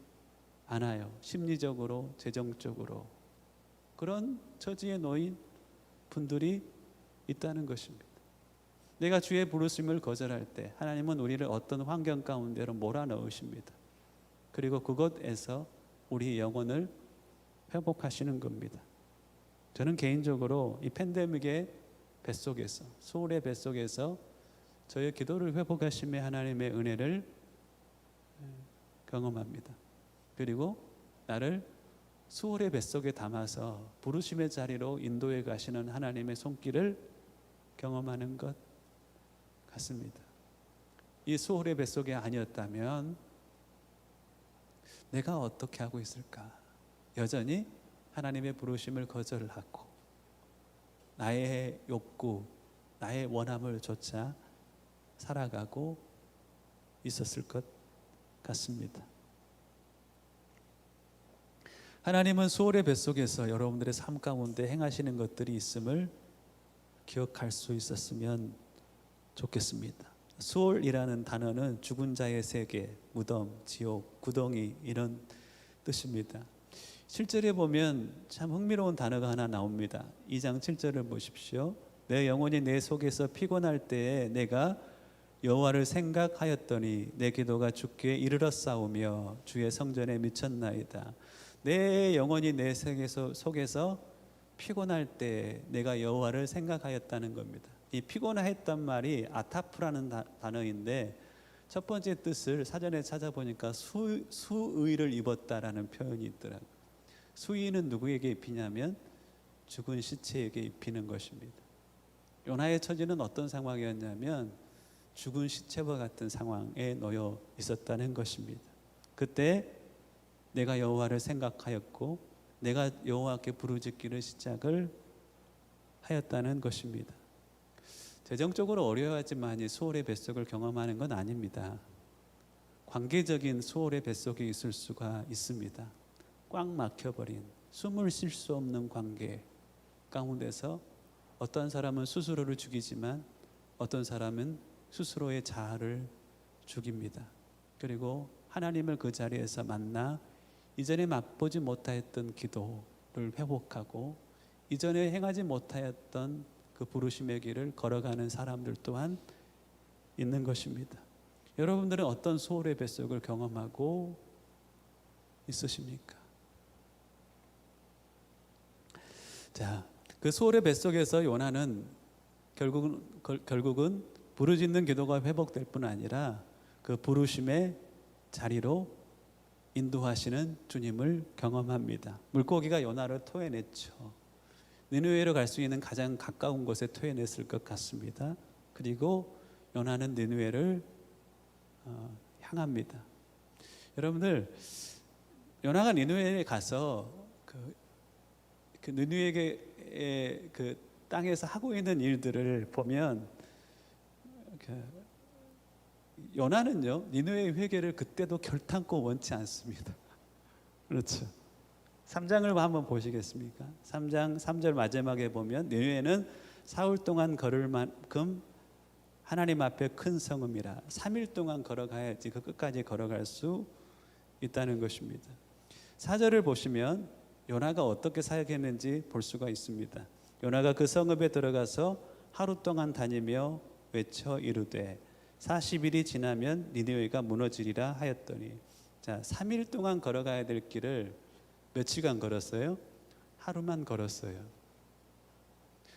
않아요. 심리적으로, 재정적으로 그런 처지에 놓인 분들이 있다는 것입니다. 내가 주의 부르심을 거절할 때 하나님은 우리를 어떤 환경 가운데로 몰아넣으십니다. 그리고 그곳에서 우리 영혼을 회복하시는 겁니다. 저는 개인적으로 이 팬데믹의 뱃속에서, 수월의 뱃속에서 저의 기도를 회복하심의 하나님의 은혜를 경험합니다. 그리고 나를 수월의 뱃속에 담아서 부르심의 자리로 인도해 가시는 하나님의 손길을 경험하는 것 같습니다. 이 수월의 뱃속에 아니었다면 내가 어떻게 하고 있을까? 여전히 하나님의 부르심을 거절하고 나의 욕구, 나의 원함을 쫓아 살아가고 있었을 것 같습니다. 하나님은 수월의 뱃속에서 여러분들의 삶 가운데 행하시는 것들이 있음을 기억할 수 있었으면 좋겠습니다. 수월이라는 단어는 죽은 자의 세계, 무덤, 지옥, 구덩이 이런 뜻입니다. 7절에 보면 참 흥미로운 단어가 하나 나옵니다. 2장 7절을 보십시오. 내 영혼이 내 속에서 피곤할 때에 내가 여호와를 생각하였더니 내 기도가 주께 이르렀사오며 주의 성전에 미쳤나이다. 내 영혼이 내 속에서 피곤할 때 내가 여호와를 생각하였다는 겁니다. 이 피곤했단 말이 아타프라는 단어인데 첫 번째 뜻을 사전에 찾아보니까 수의를 입었다라는 표현이 있더라고요. 수의는 누구에게 입히냐면 죽은 시체에게 입히는 것입니다. 요나의 처지는 어떤 상황이었냐면 죽은 시체와 같은 상황에 놓여 있었다는 것입니다. 그때 내가 여호와를 생각하였고 내가 여호와께 부르짖기를 시작을 하였다는 것입니다. 재정적으로 어려워하지만 수월의 뱃속을 경험하는 건 아닙니다. 관계적인 수월의 뱃속에 있을 수가 있습니다. 꽉 막혀버린 숨을 쉴 수 없는 관계 가운데서 어떤 사람은 스스로를 죽이지만 어떤 사람은 스스로의 자아를 죽입니다. 그리고 하나님을 그 자리에서 만나 이전에 맛보지 못하였던 기도를 회복하고 이전에 행하지 못하였던 그 부르심의 길을 걸어가는 사람들 또한 있는 것입니다. 여러분들은 어떤 소홀의 뱃속을 경험하고 있으십니까? 자, 그 소홀의 뱃속에서 요나는 결국은 부르짖는 기도가 회복될 뿐 아니라 그 부르심의 자리로 인도하시는 주님을 경험합니다. 물고기가 요나를 토해냈죠. 니느웨로 갈 수 있는 가장 가까운 곳에 토해냈을 것 같습니다. 그리고 요나는 니느웨를 향합니다. 여러분들, 요나가 니느웨에 가서 그 니느웨의 그 땅에서 하고 있는 일들을 보면 요나는요 니느웨의 회개를 그때도 결탄코 원치 않습니다. 그렇죠. 3장을 한번 보시겠습니까? 3장 3절 마지막에 보면 니느웨는 사흘 동안 걸을 만큼 하나님 앞에 큰 성읍이라 3일 동안 걸어가야지 그 끝까지 걸어갈 수 있다는 것입니다. 4절을 보시면 요나가 어떻게 사역했는지 볼 수가 있습니다. 요나가 그 성읍에 들어가서 하루 동안 다니며 외쳐 이르되 40일이 지나면 니느웨가 무너지리라 하였더니, 자, 3일 동안 걸어가야 될 길을 며칠간 걸었어요? 하루만 걸었어요.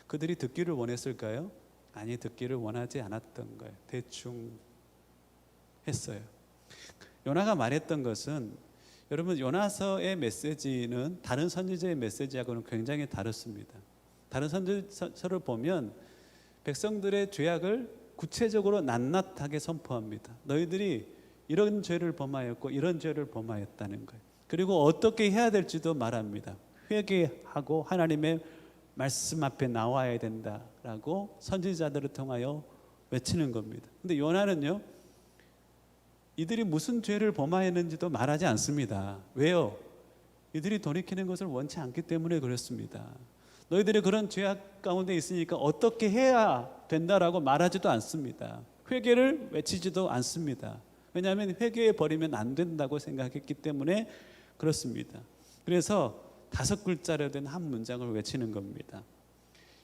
그들이 듣기를 원했을까요? 아니, 듣기를 원하지 않았던 거예요. 대충 했어요. 요나가 말했던 것은, 여러분, 요나서의 메시지는 다른 선지자의 메시지하고는 굉장히 다릅니다. 다른 선지서를 보면 백성들의 죄악을 구체적으로 낱낱하게 선포합니다. 너희들이 이런 죄를 범하였고 이런 죄를 범하였다는 거예요. 그리고 어떻게 해야 될지도 말합니다. 회개하고 하나님의 말씀 앞에 나와야 된다라고 선지자들을 통하여 외치는 겁니다. 근데 요나는요, 이들이 무슨 죄를 범하였는지도 말하지 않습니다. 왜요? 이들이 돌이키는 것을 원치 않기 때문에 그렇습니다. 너희들이 그런 죄악 가운데 있으니까 어떻게 해야 된다라고 말하지도 않습니다. 회개를 외치지도 않습니다. 왜냐하면 회개해 버리면 안 된다고 생각했기 때문에 그렇습니다. 그래서 5글자로 된 한 문장을 외치는 겁니다.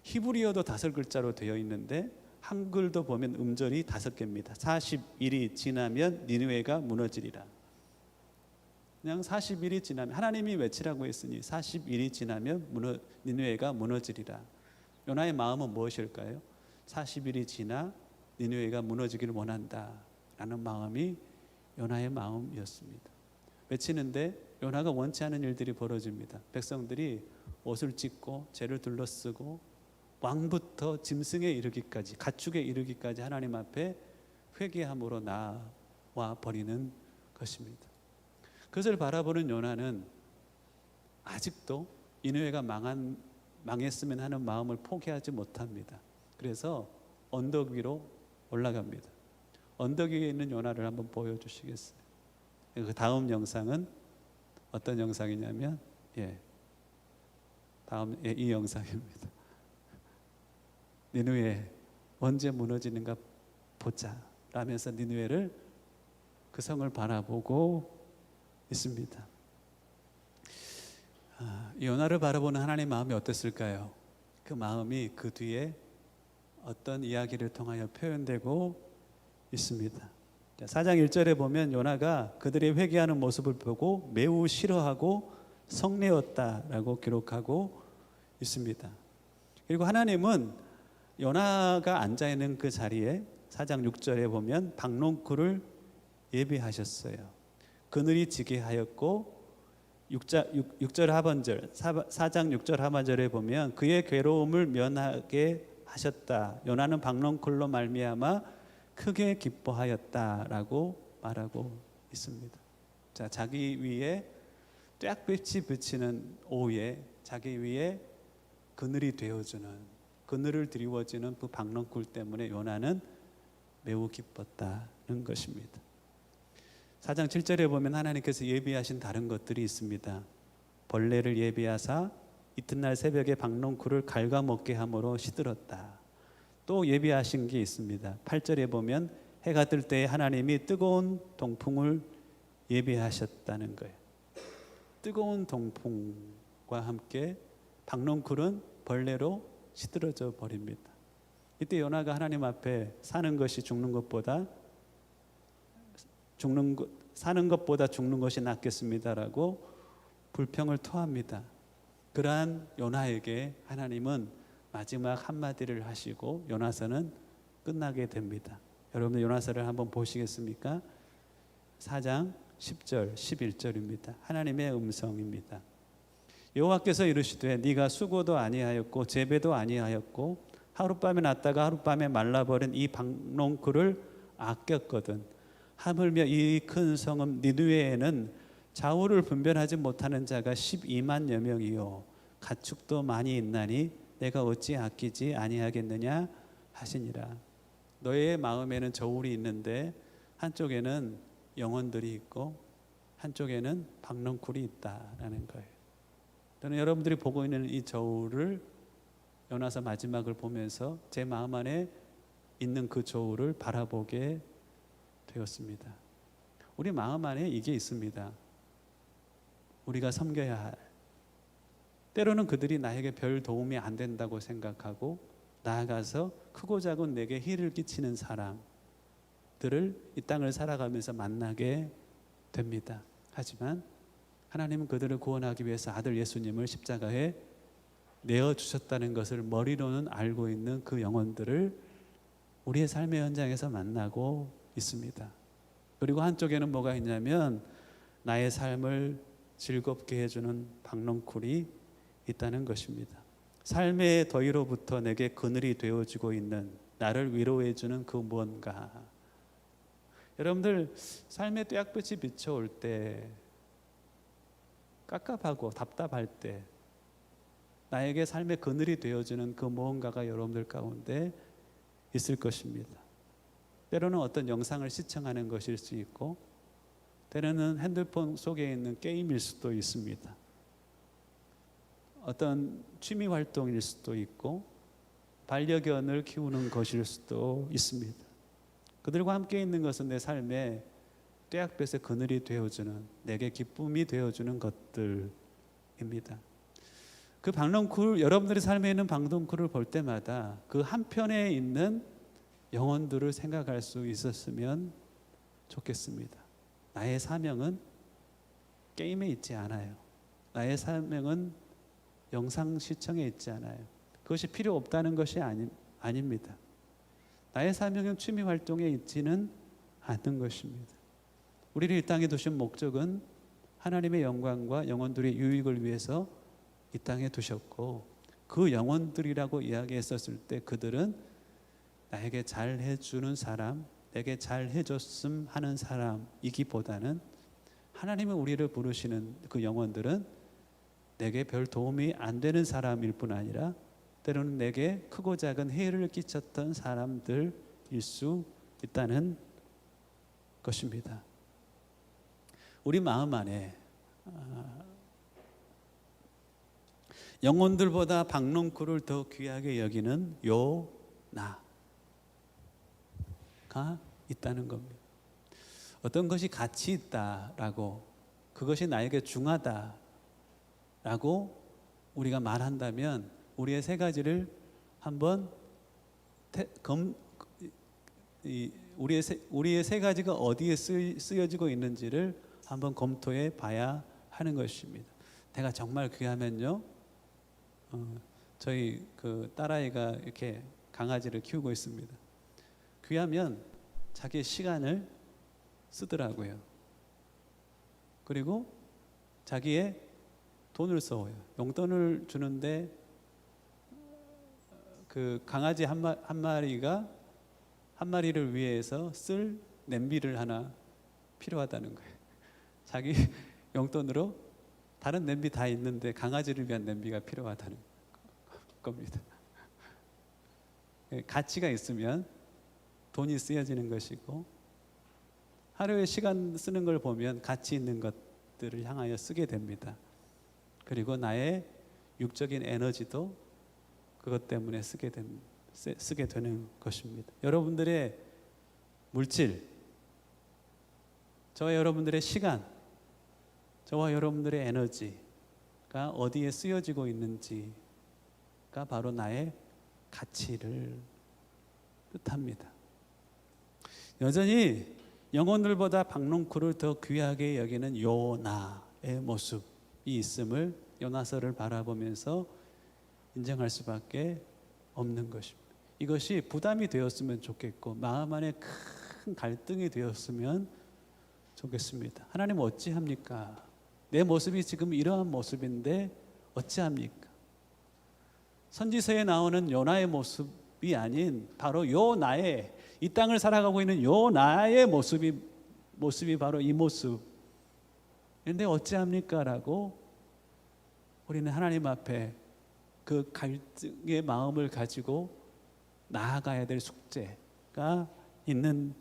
히브리어도 5글자로 되어 있는데 한글도 보면 음절이 5개입니다. 40일이 지나면 니느웨가 무너지리라. 그냥 40일이 지나면, 하나님이 외치라고 했으니 40일이 지나면 니느웨가 무너지리라. 요나의 마음은 무엇일까요? 40일이 지나 니느웨가 무너지기를 원한다라는 마음이 요나의 마음이었습니다. 외치는데 요나가 원치 않은 일들이 벌어집니다. 백성들이 옷을 찢고 죄를 둘러쓰고 왕부터 짐승에 이르기까지, 가축에 이르기까지 하나님 앞에 회개함으로 나와 버리는 것입니다. 그것을 바라보는 요나는 아직도 니느웨가 망했으면 하는 마음을 포기하지 못합니다. 그래서 언덕 위로 올라갑니다. 언덕 위에 있는 요나를 한번 보여주시겠어요? 그 다음 영상은 어떤 영상이냐면, 이 영상입니다. 니느웨 언제 무너지는가 보자 라면서 니느웨를, 그 성을 바라보고 있습니다. 이 요나를 바라보는 하나님의 마음이 어땠을까요? 그 마음이 그 뒤에 어떤 이야기를 통하여 표현되고 있습니다. 4장 1절에 보면 요나가 그들의 회개하는 모습을 보고 매우 싫어하고 성내었다라고 기록하고 있습니다. 그리고 하나님은 요나가 앉아있는 그 자리에 4장 6절에 보면 박농쿨을 예비하셨어요. 그늘이 지게 하였고 6절 하반절, 4장 6절 하반절에 보면 그의 괴로움을 면하게 하셨다. 요나는 박농쿨로 말미암아 크게 기뻐하였다라고 말하고 있습니다. 자, 자기 위에 쫙빛이 비치는 오후에 자기 위에 그늘이 되어주는, 그늘을 드리워주는 그 박농쿨 때문에 요나는 매우 기뻤다는 것입니다. 4장 7절에 보면 하나님께서 예비하신 다른 것들이 있습니다. 벌레를 예비하사 이튿날 새벽에 박농쿨을 갉아먹게 함으로 시들었다. 또 예비하신 게 있습니다. 8절에 보면 해가 뜰 때에 하나님이 뜨거운 동풍을 예비하셨다는 거예요. 뜨거운 동풍과 함께 박농쿨은 벌레로 시들어져 버립니다. 이때 요나가 하나님 앞에 사는 것이 죽는 것보다 사는 것보다 죽는 것이 낫겠습니다라고 불평을 토합니다. 그러한 요나에게 하나님은 마지막 한마디를 하시고 요나서는 끝나게 됩니다. 여러분 요나서를 한번 보시겠습니까? 4장 10절 11절입니다. 하나님의 음성입니다. 여호와께서 이르시되 네가 수고도 아니하였고 재배도 아니하였고 하룻밤에 났다가 하룻밤에 말라버린 이 박농쿨을 아꼈거든. 하물며 이 큰 성읍 니느웨에는 좌우를 분별하지 못하는 자가 12만여 명이요 가축도 많이 있나니 내가 어찌 아끼지 아니하겠느냐 하시니라. 너의 마음에는 저울이 있는데 한쪽에는 영혼들이 있고 한쪽에는 박농쿨이 있다라는 거예요. 저는 여러분들이 보고 있는 이 저울을 요나서 마지막을 보면서 제 마음 안에 있는 그 저울을 바라보게 되었습니다. 우리 마음 안에 이게 있습니다. 우리가 섬겨야 할, 때로는 그들이 나에게 별 도움이 안 된다고 생각하고 나아가서 크고 작은 내게 해를 끼치는 사람들을 이 땅을 살아가면서 만나게 됩니다. 하지만 하나님은 그들을 구원하기 위해서 아들 예수님을 십자가에 내어주셨다는 것을 머리로는 알고 있는 그 영혼들을 우리의 삶의 현장에서 만나고 있습니다. 그리고 한쪽에는 뭐가 있냐면 나의 삶을 즐겁게 해주는 박농쿨이 있다는 것입니다. 삶의 더위로부터 내게 그늘이 되어주고 있는, 나를 위로해주는 그 무언가. 여러분들 삶의 뙤약빛이 비춰올 때, 깝깝하고 답답할 때 나에게 삶의 그늘이 되어주는 그 무언가가 여러분들 가운데 있을 것입니다. 때로는 어떤 영상을 시청하는 것일 수 있고 때로는 핸드폰 속에 있는 게임일 수도 있습니다. 어떤 취미 활동일 수도 있고 반려견을 키우는 것일 수도 있습니다. 그들과 함께 있는 것은 내 삶에 뙤약볕의 그늘이 되어주는, 내게 기쁨이 되어주는 것들입니다. 그 박농쿨, 여러분들의 삶에 있는 박농쿨을 볼 때마다 그 한편에 있는 영혼들을 생각할 수 있었으면 좋겠습니다. 나의 사명은 게임에 있지 않아요. 나의 사명은 영상 시청에 있지 않아요. 그것이 필요 없다는 것이 아닙니다. 나의 사명은 취미 활동에 있지는 않는 것입니다. 우리를 이 땅에 두신 목적은 하나님의 영광과 영혼들의 유익을 위해서 이 땅에 두셨고 그 영혼들이라고 이야기했었을 때 그들은 나에게 잘 해주는 사람, 내게 잘 해줬음 하는 사람이기보다는 하나님은 우리를 부르시는 그 영혼들은 내게 별 도움이 안 되는 사람일 뿐 아니라 때로는 내게 크고 작은 해를 끼쳤던 사람들일 수 있다는 것입니다. 우리 마음 안에 영혼들보다 박농쿨을 더 귀하게 여기는 요나가 있다는 겁니다. 어떤 것이 가치 있다라고, 그것이 나에게 중하다라고 우리가 말한다면 우리의 세 가지를 한번 우리의 세 가지가 어디에 쓰여지고 있는지를 한번 검토해 봐야 하는 것입니다. 내가 정말 귀하면요, 저희 그 딸아이가 이렇게 강아지를 키우고 있습니다. 귀하면 자기의 시간을 쓰더라고요. 그리고 자기의 돈을 써요. 용돈을 주는데 그 강아지 한 마리가 한 마리를 위해서 쓸 냄비를 하나 필요하다는 거예요. 자기 용돈으로 다른 냄비 다 있는데 강아지를 위한 냄비가 필요하다는 겁니다. 가치가 있으면 돈이 쓰여지는 것이고, 하루에 시간 쓰는 걸 보면 가치 있는 것들을 향하여 쓰게 됩니다. 그리고 나의 육적인 에너지도 그것 때문에 쓰게 되는 것입니다. 여러분들의 물질, 저와 여러분들의 시간, 저와 여러분들의 에너지가 어디에 쓰여지고 있는지가 바로 나의 가치를 뜻합니다. 여전히 영혼들보다 박농쿨을 더 귀하게 여기는 요나의 모습이 있음을 요나서를 바라보면서 인정할 수밖에 없는 것입니다. 이것이 부담이 되었으면 좋겠고 마음 안에 큰 갈등이 되었으면 좋겠습니다. 하나님 어찌합니까? 내 모습이 지금 이러한 모습인데 어찌합니까? 선지서에 나오는 요나의 모습이 아닌 바로 요나의, 이 땅을 살아가고 있는 요나의 모습이 바로 이 모습. 그런데 어찌합니까? 라고 우리는 하나님 앞에 그 갈등의 마음을 가지고 나아가야 될 숙제가 있는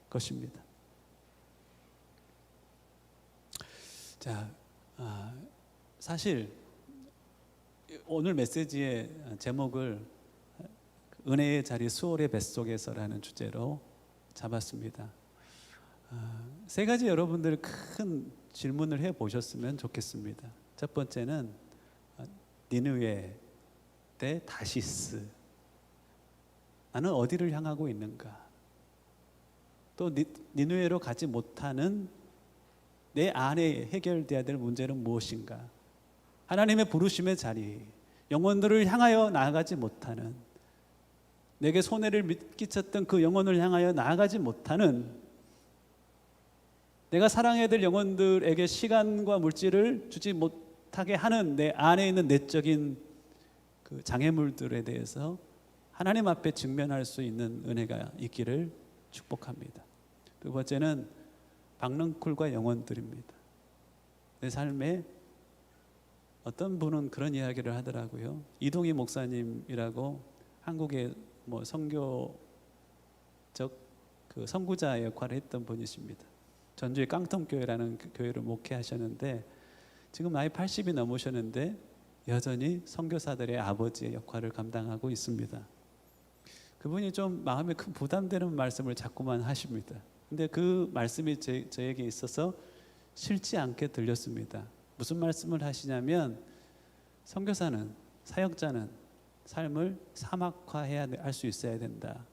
것입니다. 자, 사실 오늘 메시지의 제목을 은혜의 자리 수월의 뱃속에서라는 주제로 잡았습니다. 세 가지 여러분들 큰 질문을 해보셨으면 좋겠습니다. 첫 번째는 니느웨 대 다시스, 나는 어디를 향하고 있는가? 또 니느웨로 가지 못하는 내 안에 해결돼야 될 문제는 무엇인가? 하나님의 부르심의 자리, 영혼들을 향하여 나아가지 못하는, 내게 손해를 끼쳤던 그 영혼을 향하여 나아가지 못하는, 내가 사랑해야 될 영혼들에게 시간과 물질을 주지 못하게 하는 내 안에 있는 내적인 그 장애물들에 대해서 하나님 앞에 직면할 수 있는 은혜가 있기를 축복합니다. 두 번째는 박능쿨과 영혼들입니다. 내 삶에 어떤 분은 그런 이야기를 하더라고요. 이동희 목사님이라고 한국의 선교적 그 선구자 역할을 했던 분이십니다. 전주의 깡통교회라는 교회를 목회하셨는데 지금 나이 80이 넘으셨는데 여전히 선교사들의 아버지의 역할을 감당하고 있습니다. 그분이 좀 마음에 큰 부담되는 말씀을 자꾸만 하십니다. 근데 그 말씀이 저에게 있어서 싫지 않게 들렸습니다. 무슨 말씀을 하시냐면, 선교사는, 사역자는 삶을 사막화해야 할 수 있어야 된다.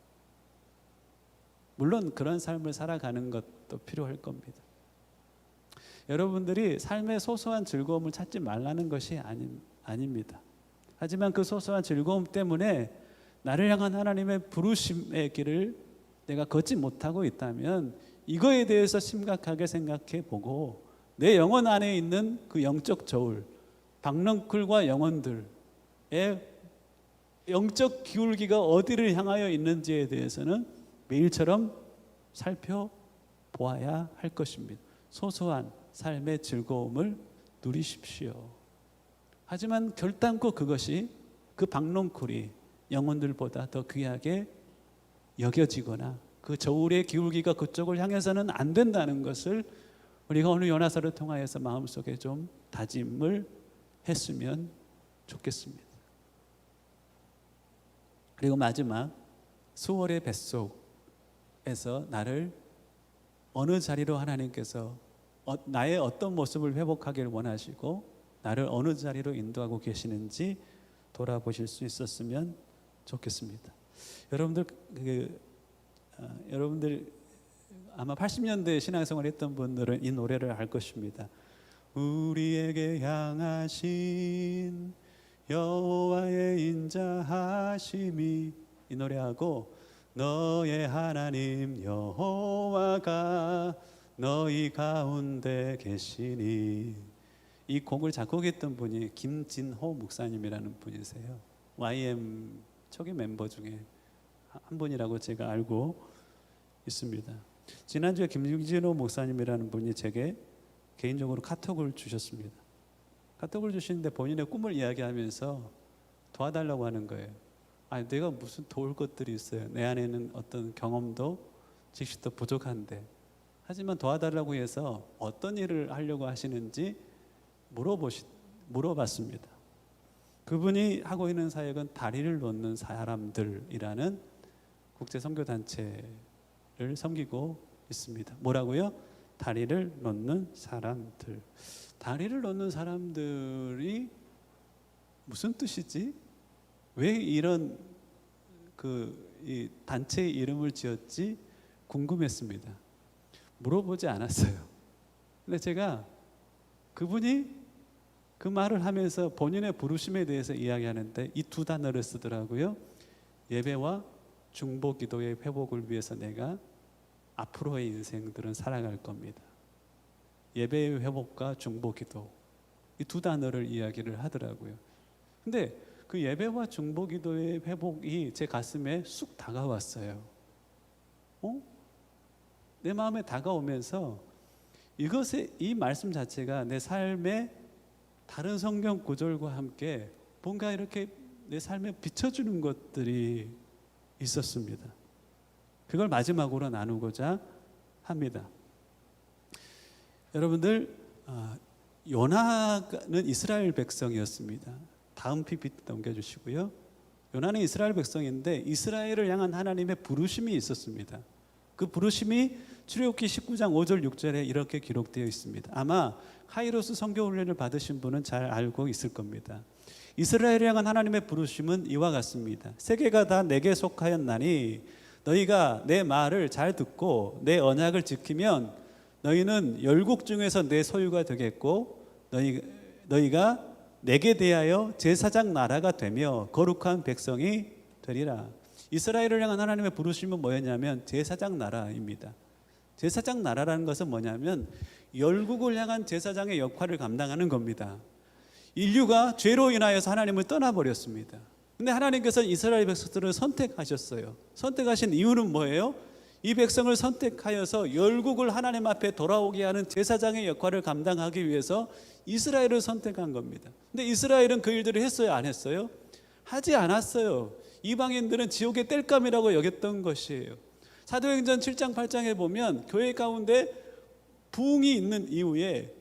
물론 그런 삶을 살아가는 것도 필요할 겁니다. 여러분들이 삶의 소소한 즐거움을 찾지 말라는 것이 아닙니다. 하지만 그 소소한 즐거움 때문에 나를 향한 하나님의 부르심의 길을 내가 걷지 못하고 있다면 이거에 대해서 심각하게 생각해 보고 내 영혼 안에 있는 그 영적 저울, 박능쿨과 영혼들의 영적 기울기가 어디를 향하여 있는지에 대해서는 매일처럼 살펴보아야 할 것입니다. 소소한 삶의 즐거움을 누리십시오. 하지만 결단코 그것이 그 박능쿨이 영혼들보다 더 귀하게 여겨지거나 그 저울의 기울기가 그쪽을 향해서는 안 된다는 것을 우리가 오늘 요나서를 통하여서 마음속에 좀 다짐을 했으면 좋겠습니다. 그리고 마지막, 수월의 뱃속에서 나를 어느 자리로 하나님께서 나의 어떤 모습을 회복하기를 원하시고 나를 어느 자리로 인도하고 계시는지 돌아보실 수 있었으면 좋겠습니다. 여러분들 아마 80년대 신앙생활 했던 분들은 이 노래를 알 것입니다. 우리에게 향하신 여호와의 인자하심이, 이 노래하고 너의 하나님 여호와가 너희 가운데 계시니, 이 곡을 작곡했던 분이 김진호 목사님이라는 분이세요. YM 초기 멤버 중에 한 분이라고 제가 알고 있습니다. 지난주에 김진호 목사님이라는 분이 제게 개인적으로 카톡을 주셨습니다. 카톡을 주시는데 본인의 꿈을 이야기하면서 도와달라고 하는 거예요. 아니, 내가 무슨 도울 것들이 있어요. 내 안에는 어떤 경험도 지식도 부족한데, 하지만 도와달라고 해서 어떤 일을 하려고 하시는지 물어봤습니다. 그분이 하고 있는 사역은 다리를 놓는 사람들이라는 국제선교단체를 섬기고 있습니다. 뭐라고요? 다리를 놓는 사람들. 다리를 놓는 사람들이 무슨 뜻이지? 왜 이런 이 단체의 이름을 지었지? 궁금했습니다. 물어보지 않았어요. 근데 제가 그분이 그 말을 하면서 본인의 부르심에 대해서 이야기하는데 이 두 단어를 쓰더라고요. 예배와 중보 기도의 회복을 위해서 내가 앞으로의 인생들은 살아갈 겁니다. 예배의 회복과 중보 기도, 이 두 단어를 이야기를 하더라고요. 근데 그 예배와 중보 기도의 회복이 제 가슴에 쑥 다가왔어요. 내 마음에 다가오면서 이 말씀 자체가 내 삶의 다른 성경 구절과 함께 뭔가 이렇게 내 삶에 비춰주는 것들이 있었습니다. 그걸 마지막으로 나누고자 합니다. 여러분들, 요나는 이스라엘 백성이었습니다. 다음 PPT 넘겨주시고요. 요나는 이스라엘 백성인데 이스라엘을 향한 하나님의 부르심이 있었습니다. 그 부르심이 출애굽기 19장 5절 6절에 이렇게 기록되어 있습니다. 아마 카이로스 선교 훈련을 받으신 분은 잘 알고 있을 겁니다. 이스라엘을 향한 하나님의 부르심은 이와 같습니다. 세계가 다 내게 속하였나니 너희가 내 말을 잘 듣고 내 언약을 지키면 너희는 열국 중에서 내 소유가 되겠고 너희가 내게 대하여 제사장 나라가 되며 거룩한 백성이 되리라. 이스라엘을 향한 하나님의 부르심은 뭐였냐면 제사장 나라입니다. 제사장 나라라는 것은 뭐냐면 열국을 향한 제사장의 역할을 감당하는 겁니다. 인류가 죄로 인하여서 하나님을 떠나버렸습니다. 근데 하나님께서 이스라엘 백성들을 선택하셨어요. 선택하신 이유는 뭐예요? 이 백성을 선택하여서 열국을 하나님 앞에 돌아오게 하는 제사장의 역할을 감당하기 위해서 이스라엘을 선택한 겁니다. 근데 이스라엘은 그 일들을 했어요? 안 했어요? 하지 않았어요. 이방인들은 지옥의 땔감이라고 여겼던 것이에요. 사도행전 7장 8장에 보면 교회 가운데 부흥이 있는 이후에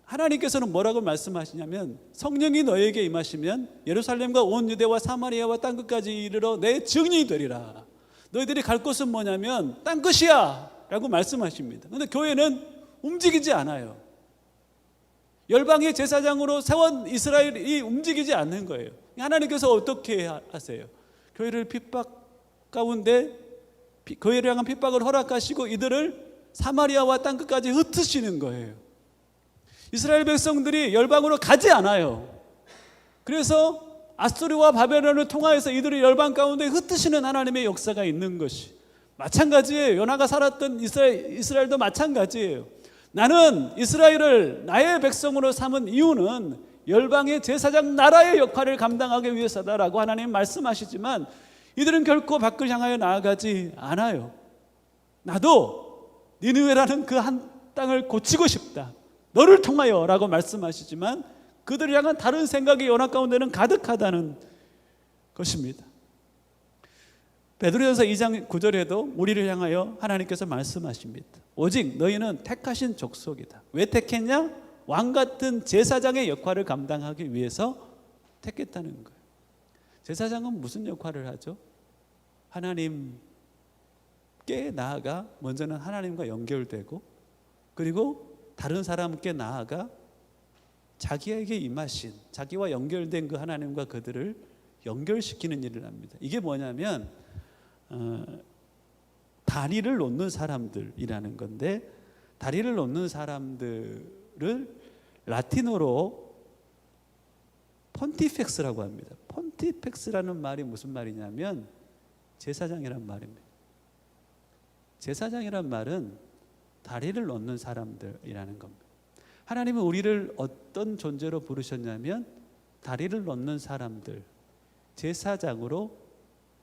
하나님께서는 뭐라고 말씀하시냐면 성령이 너에게 임하시면 예루살렘과 온 유대와 사마리아와 땅끝까지 이르러 내 증인이 되리라. 너희들이 갈 곳은 뭐냐면 땅끝이야 라고 말씀하십니다. 그런데 교회는 움직이지 않아요. 열방의 제사장으로 세운 이스라엘이 움직이지 않는 거예요. 하나님께서 어떻게 하세요? 교회를 핍박 가운데 교회를 향한 핍박을 허락하시고 이들을 사마리아와 땅끝까지 흩으시는 거예요. 이스라엘 백성들이 열방으로 가지 않아요. 그래서 아수르와 바벨론을 통하여서 이들을 열방 가운데 흩으시는 하나님의 역사가 있는 것이 마찬가지예요. 요나가 살았던 이스라엘도 마찬가지예요. 나는 이스라엘을 나의 백성으로 삼은 이유는 열방의 제사장 나라의 역할을 감당하기 위해서다라고 하나님 말씀하시지만 이들은 결코 밖을 향하여 나아가지 않아요. 나도 니느웨라는 그 한 땅을 고치고 싶다. 너를 통하여 라고 말씀하시지만 그들을 향한 다른 생각이 요나 가운데는 가득하다는 것입니다. 베드로전서 2장 9절에도 우리를 향하여 하나님께서 말씀하십니다. 오직 너희는 택하신 족속이다. 왜 택했냐? 왕같은 제사장의 역할을 감당하기 위해서 택했다는 거예요. 제사장은 무슨 역할을 하죠? 하나님께 나아가 먼저는 하나님과 연결되고 그리고 다른 사람께 나아가 자기에게 임하신 자기와 연결된 그 하나님과 그들을 연결시키는 일을 합니다. 이게 뭐냐면 다리를 놓는 사람들이라는 건데 다리를 놓는 사람들을 라틴어로 폰티펙스라고 합니다. 폰티펙스라는 말이 무슨 말이냐면 제사장이란 말입니다. 제사장이란 말은 다리를 놓는 사람들이라는 겁니다. 하나님은 우리를 어떤 존재로 부르셨냐면 다리를 놓는 사람들, 제사장으로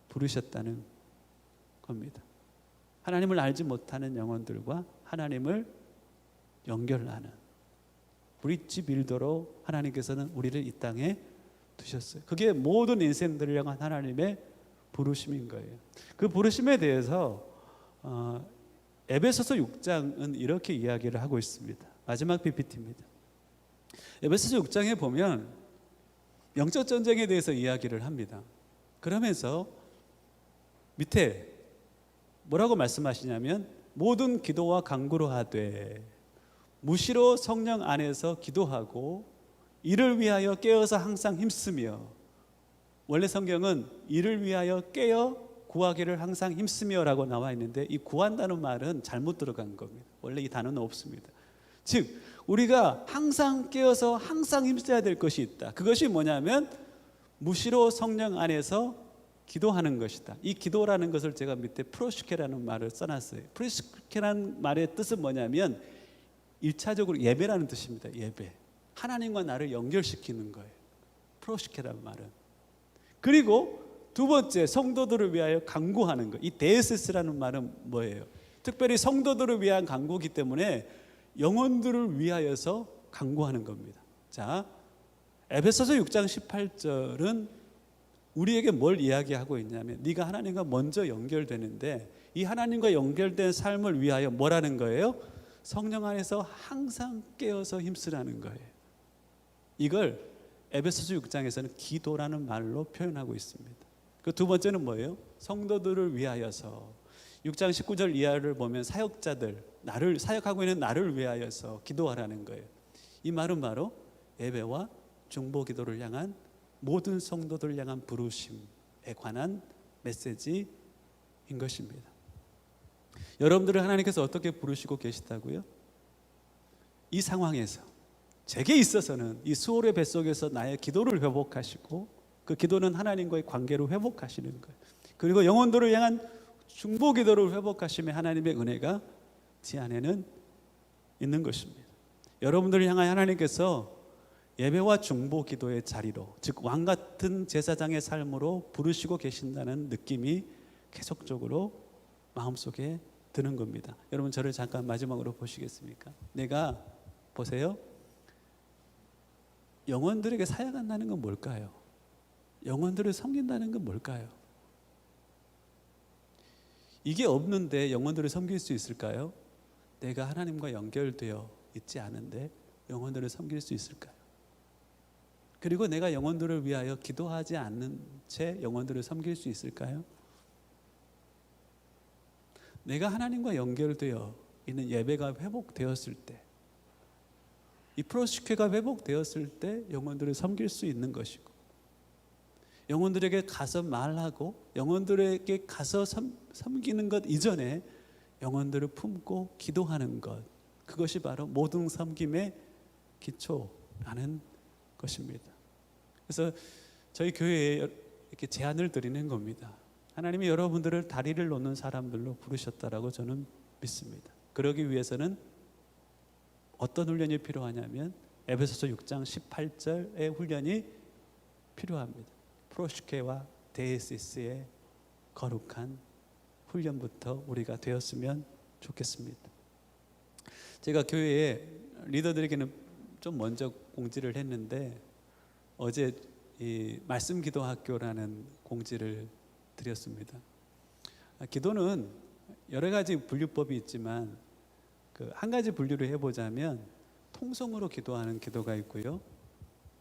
부르셨다는 겁니다. 하나님을 알지 못하는 영혼들과 하나님을 연결하는 브릿지 빌더로 하나님께서는 우리를 이 땅에 두셨어요. 그게 모든 인생들을 향한 하나님의 부르심인 거예요. 그 부르심에 대해서 에베소서 6장은 이렇게 이야기를 하고 있습니다. 마지막 PPT입니다. 에베소서 6장에 보면 영적 전쟁에 대해서 이야기를 합니다. 그러면서 밑에 뭐라고 말씀하시냐면 모든 기도와 간구로 하되 무시로 성령 안에서 기도하고 이를 위하여 깨어서 항상 힘쓰며, 원래 성경은 이를 위하여 깨어 구하기를 항상 힘쓰며라고 나와 있는데 이 구한다는 말은 잘못 들어간 겁니다. 원래 이 단어는 없습니다. 즉 우리가 항상 깨어서 항상 힘써야 될 것이 있다. 그것이 뭐냐면 무시로 성령 안에서 기도하는 것이다. 이 기도라는 것을 제가 밑에 프로시케라는 말을 써놨어요. 프로시케라는 말의 뜻은 뭐냐면 1차적으로 예배라는 뜻입니다. 예배. 하나님과 나를 연결시키는 거예요. 프로시케라는 말은. 그리고 두 번째, 성도들을 위하여 간구하는 것. 이 데에세스라는 말은 뭐예요? 특별히 성도들을 위한 간구이기 때문에 영혼들을 위하여서 간구하는 겁니다. 자, 에베소서 6장 18절은 우리에게 뭘 이야기하고 있냐면 네가 하나님과 먼저 연결되는데 이 하나님과 연결된 삶을 위하여 뭐라는 거예요? 성령 안에서 항상 깨어서 힘쓰라는 거예요. 이걸 에베소서 6장에서는 기도라는 말로 표현하고 있습니다. 그 두 번째는 뭐예요? 성도들을 위하여서 6장 19절 이하를 보면 사역자들, 나를 사역하고 있는 나를 위하여서 기도하라는 거예요. 이 말은 바로 예배와 중보 기도를 향한 모든 성도들을 향한 부르심에 관한 메시지인 것입니다. 여러분들을 하나님께서 어떻게 부르시고 계시다고요? 이 상황에서 제게 있어서는 이 수월의 뱃속에서 나의 기도를 회복하시고 그 기도는 하나님과의 관계를 회복하시는 거예요. 그리고 영혼들을 향한 중보 기도를 회복하심에 하나님의 은혜가 제 안에는 있는 것입니다. 여러분들을 향하여 하나님께서 예배와 중보 기도의 자리로, 즉 왕 같은 제사장의 삶으로 부르시고 계신다는 느낌이 계속적으로 마음속에 드는 겁니다. 여러분 저를 잠깐 마지막으로 보시겠습니까? 내가 보세요. 영혼들에게 사역한다는 건 뭘까요? 영혼들을 섬긴다는 건 뭘까요? 이게 없는데 영혼들을 섬길 수 있을까요? 내가 하나님과 연결되어 있지 않은데 영혼들을 섬길 수 있을까요? 그리고 내가 영혼들을 위하여 기도하지 않는 채 영혼들을 섬길 수 있을까요? 내가 하나님과 연결되어 있는 예배가 회복되었을 때, 이 프로시케가 회복되었을 때 영혼들을 섬길 수 있는 것이고, 영혼들에게 가서 말하고 영혼들에게 가서 섬기는 것 이전에 영혼들을 품고 기도하는 것, 그것이 바로 모든 섬김의 기초라는 것입니다. 그래서 저희 교회에 이렇게 제안을 드리는 겁니다. 하나님이 여러분들을 다리를 놓는 사람들로 부르셨다라고 저는 믿습니다. 그러기 위해서는 어떤 훈련이 필요하냐면 에베소서 6장 18절의 훈련이 필요합니다. 프로시케와 데에시스의 거룩한 훈련부터 우리가 되었으면 좋겠습니다. 제가 교회에 리더들에게는 좀 먼저 공지를 했는데 어제 이 말씀 기도 학교라는 공지를 드렸습니다. 기도는 여러 가지 분류법이 있지만 그 한 가지 분류를 해보자면 통성으로 기도하는 기도가 있고요,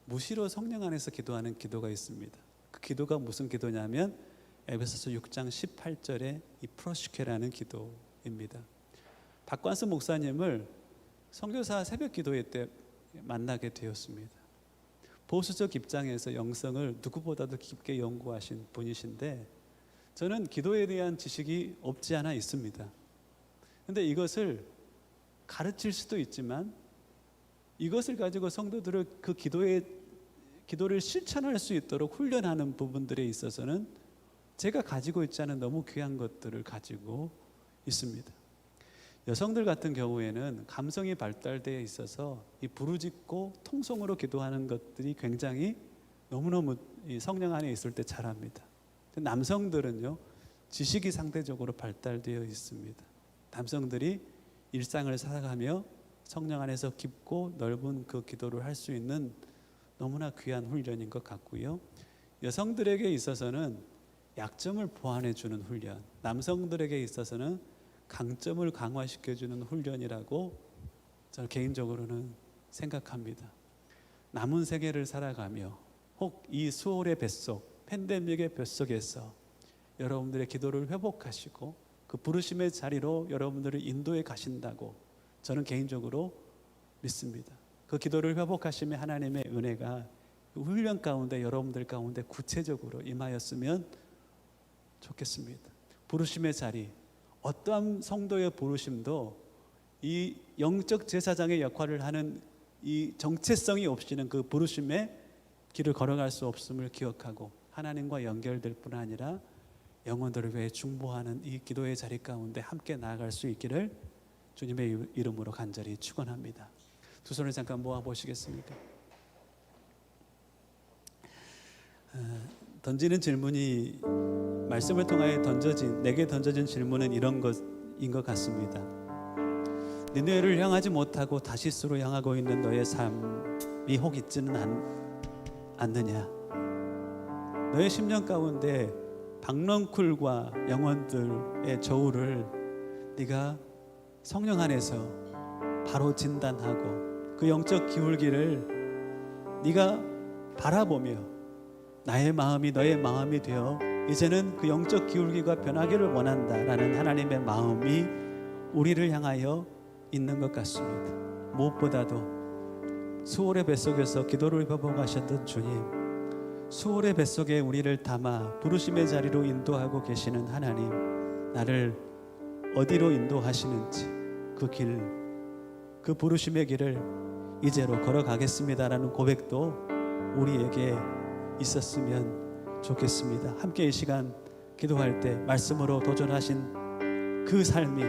무시로 성령 안에서 기도하는 기도가 있습니다. 그 기도가 무슨 기도냐면 에베소서 6장 18절의 이 프로시케라는 기도입니다. 박관수 목사님을 선교사 새벽 기도회 때 만나게 되었습니다. 보수적 입장에서 영성을 누구보다도 깊게 연구하신 분이신데 저는 기도에 대한 지식이 없지 않아 있습니다. 그런데 이것을 가르칠 수도 있지만 이것을 가지고 성도들을 그 기도를 실천할 수 있도록 훈련하는 부분들에 있어서는 제가 가지고 있지 않은 너무 귀한 것들을 가지고 있습니다. 여성들 같은 경우에는 감성이 발달되어 있어서 이 부르짖고 통성으로 기도하는 것들이 굉장히 너무너무 이 성령 안에 있을 때 잘합니다. 남성들은요, 지식이 상대적으로 발달되어 있습니다. 남성들이 일상을 살아가며 성령 안에서 깊고 넓은 그 기도를 할 수 있는 너무나 귀한 훈련인 것 같고요. 여성들에게 있어서는 약점을 보완해 주는 훈련, 남성들에게 있어서는 강점을 강화시켜 주는 훈련이라고 저는 개인적으로는 생각합니다. 남은 생애를 살아가며 혹 이 수월의 뱃속, 팬데믹의 뱃속에서 여러분들의 기도를 회복하시고 그 부르심의 자리로 여러분들을 인도해 가신다고 저는 개인적으로 믿습니다. 그 기도를 회복하시며 하나님의 은혜가 훈련 가운데 여러분들 가운데 구체적으로 임하였으면 좋겠습니다. 부르심의 자리, 어떠한 성도의 부르심도 이 영적 제사장의 역할을 하는 이 정체성이 없이는 그 부르심의 길을 걸어갈 수 없음을 기억하고 하나님과 연결될 뿐 아니라 영혼들을 위해 중보하는 이 기도의 자리 가운데 함께 나아갈 수 있기를 주님의 이름으로 간절히 축원합니다. 두 손을 잠깐 모아 보시겠습니까? 던지는 질문이 말씀을 통하여 내게 던져진 질문은 이런 것인 것 같습니다. 니네를 향하지 못하고 다시스로 향하고 있는 너의 삶이 혹 있지는 않느냐? 너의 심령 가운데 박넝쿨과 영혼들의 저울을 네가 성령 안에서 바로 진단하고 그 영적 기울기를 네가 바라보며 나의 마음이 너의 마음이 되어 이제는 그 영적 기울기가 변하기를 원한다라는 하나님의 마음이 우리를 향하여 있는 것 같습니다. 무엇보다도 수월의 뱃속에서 기도를 회복하셨던 주님, 수월의 뱃속에 우리를 담아 부르심의 자리로 인도하고 계시는 하나님, 나를 어디로 인도하시는지 그 길, 그 부르심의 길을 이제로 걸어가겠습니다라는 고백도 우리에게 있었으면 좋겠습니다. 함께 이 시간 기도할 때 말씀으로 도전하신 그 삶이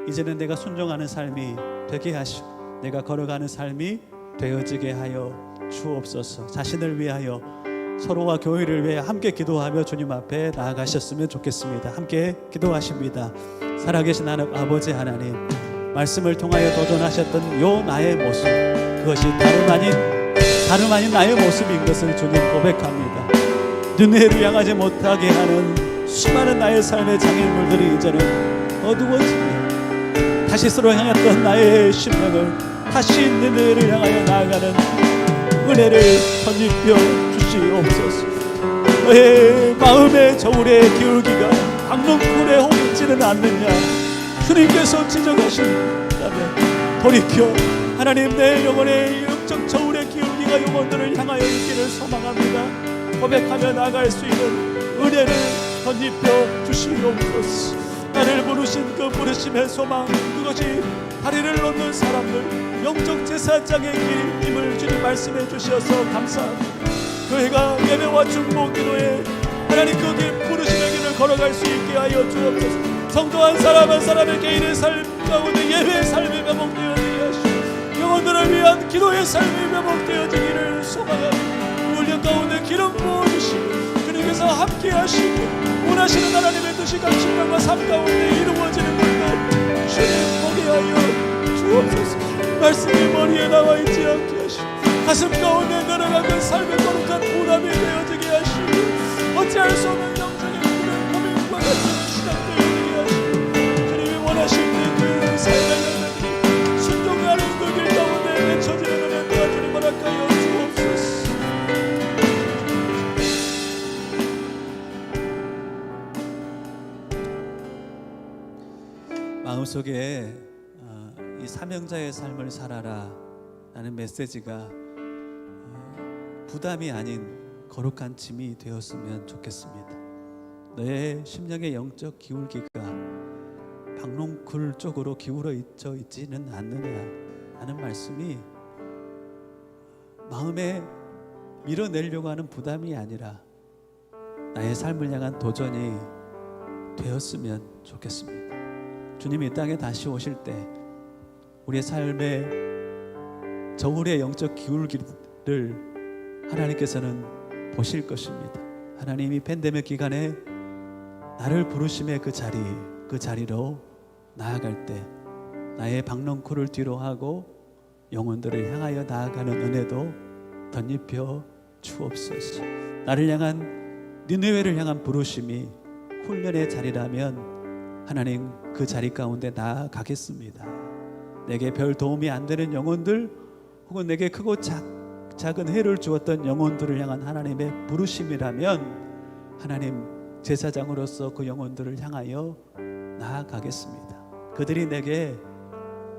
이제는 내가 순종하는 삶이 되게 하시고 내가 걸어가는 삶이 되어지게 하여 주옵소서. 자신을 위하여 서로와 교회를 위해 함께 기도하며 주님 앞에 나아가셨으면 좋겠습니다. 함께 기도하십니다. 살아계신 하나님 아버지 하나님, 말씀을 통하여 도전하셨던 요 나의 모습, 그것이 다름 아닌 나의 모습인 것을 주님 고백합니다. 눈을 향하지 못하게 하는 수많은 나의 삶의 장애물들이 이제는 어두워지며 다시스로 향했던 나의 심령을 다시 눈을 향하여 나아가는 은혜를 덧입혀 주시옵소서. 너의 마음의 저울의 기울기가 박넝쿨에 혹 있지는 않느냐? 주님께서 지적하신다면 돌이켜 하나님, 내 영혼의 영적 저울의 기울기가 영혼들을 향하여 있기를 소망합니다. 고백하며 나아갈 수 있는 은혜를 덧입혀 주시옵소서. 나를 부르신 그 부르심의 소망, 그것이 다리를 놓는 사람들, 영적 제사장의 길임을 주님 말씀해 주셔서 감사합니다. 교회가 예배와 중보 기도에 하나님 그 길 부르심의 길을 걸어갈 수 있게 하여 주옵소서. 성도 한 사람 한 사람의 개인의 삶 가운데 예배의 삶이 회복되어지게 하시고 영혼들을 위한 기도의 삶이 회복되어지기를 소망합니다. 훈련 가운데 기름 부어주시고 주님께서 함께 하시고 원하시는 하나님의 뜻이 실명과 삶 가운데 이루어지는 것도 주님 보게 하여 주옵소서. 말씀이 머리에 나와 있지 않게 하시고 가슴 가운데 내려가는 삶의 거룩한 보람이 되어지게 하시고 어찌할 수 없는 영적인 고민과 같은 시작되어지게 하시고 주님이 원하시는 그 삶의 열매들이 순종하는 그 길 가운데 맺혀지는 은혜가 주님 허락하여 주옵소서. 마음속에 이 사명자의 삶을 살아라 라는 메시지가 부담이 아닌 거룩한 짐이 되었으면 좋겠습니다. 너의 심령의 영적 기울기가 박농쿨 쪽으로 기울어 있지는 않느냐 하는 말씀이 마음에 밀어내려고 하는 부담이 아니라 나의 삶을 향한 도전이 되었으면 좋겠습니다. 주님이 이 땅에 다시 오실 때 우리의 삶의 저울의 영적 기울기를 하나님께서는 보실 것입니다. 하나님이 팬데믹 기간에 나를 부르심의 그 자리로 나아갈 때 나의 박넝쿨을 뒤로 하고 영혼들을 향하여 나아가는 은혜도 덧입혀 주옵소서. 나를 향한 니느웨를 향한 부르심이 훈련의 자리라면 하나님 그 자리 가운데 나아가겠습니다. 내게 별 도움이 안 되는 영혼들 혹은 내게 크고 작은 해를 주었던 영혼들을 향한 하나님의 부르심이라면 하나님 제사장으로서 그 영혼들을 향하여 나아가겠습니다. 그들이 내게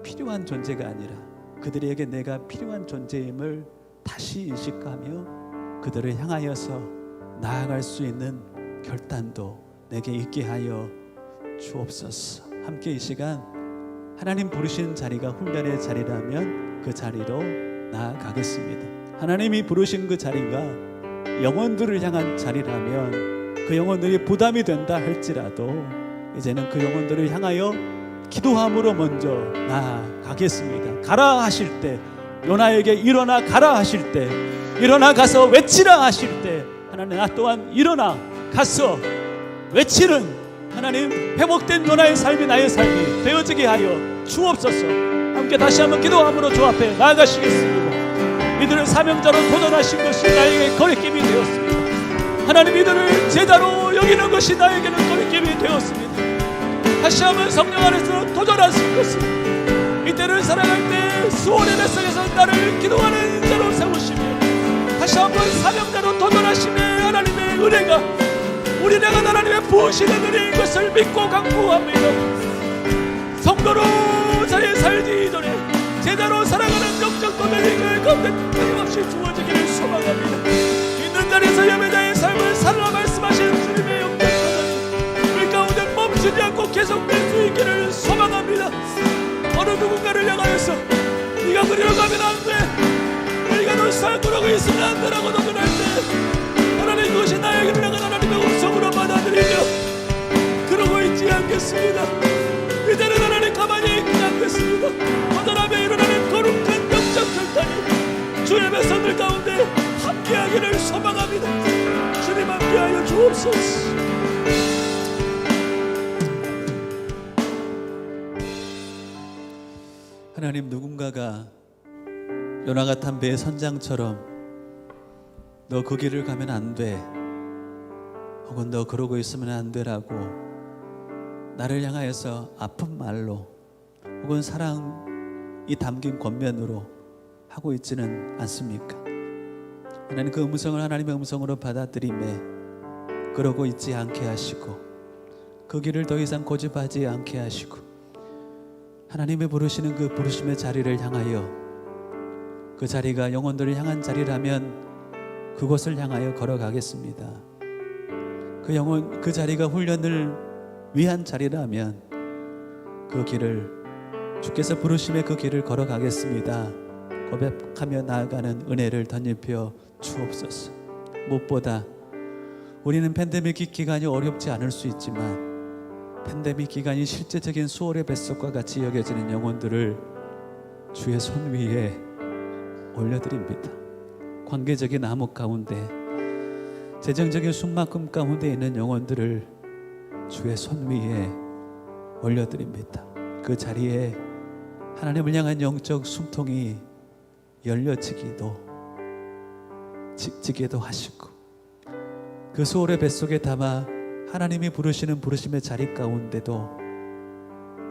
필요한 존재가 아니라 그들에게 내가 필요한 존재임을 다시 인식하며 그들을 향하여서 나아갈 수 있는 결단도 내게 있게 하여 주옵소서. 함께 이 시간 하나님 부르신 자리가 훈련의 자리라면 그 자리로 나아가겠습니다. 하나님이 부르신 그 자리가 영혼들을 향한 자리라면 그 영혼들이 부담이 된다 할지라도 이제는 그 영혼들을 향하여 기도함으로 먼저 나아가겠습니다. 가라 하실 때, 요나에게 일어나 가라 하실 때, 일어나 가서 외치라 하실 때 하나님 나 또한 일어나 가서 외치는 하나님 회복된 요나의 삶이 나의 삶이 되어지게 하여 주옵소서. 함께 다시 한번 기도함으로 주 앞에 나아가시겠습니다. 이들을 사명자로 도전하신 것이 나에게 거리낌이 되었습니다. 하나님 이들을 제자로 여기는 것이 나에게는 거리낌이 되었습니다. 다시 한번 성령 안에서 도전하신 것이 이때를 살아갈 때 수원의 뱃속에서 나를 기도하는 자로 세우시며 다시 한번 사명자로 도전하시며 하나님의 은혜가 우리 내가 하나님의 부으시는 은혜인 것을 믿고 강구합니다. 성도로 자리에 살기 이전에 제자로 살아가는 영적 도전이 가운데 끊임없이 주어지기를 소망합니다. 있는 자리에서 예배자의 삶을 살라 말씀하신 주님의 영적 도전이 우리 가운데 멈추지 않고 계속될 수 있기를 소망합니다. 어느 누군가를 향하여서 네가 그리로 가면 안돼, 네가 널 살구라고 있으면 안되라고 도전할 때 하나님 그것이 나에게를 향한 하나님의 음성으로 받아들이며 그러고 있지 않겠습니다. 이제는 하나님 가만히 있지 않겠습니다. 도전하며 일어나는 거룩한 영적 결단이 주의 백성들 가운데 함께하기를 소망합니다. 주님 함께하여 주옵소서. 하나님 누군가가 요나 같은 배의 선장처럼 너 그 길을 가면 안 돼, 혹은 너 그러고 있으면 안 되라고 나를 향하여서 아픈 말로 혹은 사랑이 담긴 권면으로 하고 있지는 않습니까? 하나님 그 음성을 하나님의 음성으로 받아들이매 그러고 있지 않게 하시고 그 길을 더 이상 고집하지 않게 하시고 하나님이 부르시는 그 부르심의 자리를 향하여 그 자리가 영혼들을 향한 자리라면 그곳을 향하여 걸어가겠습니다. 그 자리가 훈련을 위한 자리라면 그 길을 주께서 부르심의 그 길을 걸어가겠습니다. 고백하며 나아가는 은혜를 덧입혀 주옵소서. 무엇보다 우리는 팬데믹 기간이 어렵지 않을 수 있지만 팬데믹 기간이 실제적인 수월의 뱃속과 같이 여겨지는 영혼들을 주의 손 위에 올려드립니다. 관계적인 암흑 가운데 재정적인 숨막힘 가운데 있는 영혼들을 주의 손 위에 올려드립니다. 그 자리에 하나님을 향한 영적 숨통이 열려지기도 지게도 하시고 그 소울의 뱃속에 담아 하나님이 부르시는 부르심의 자리 가운데도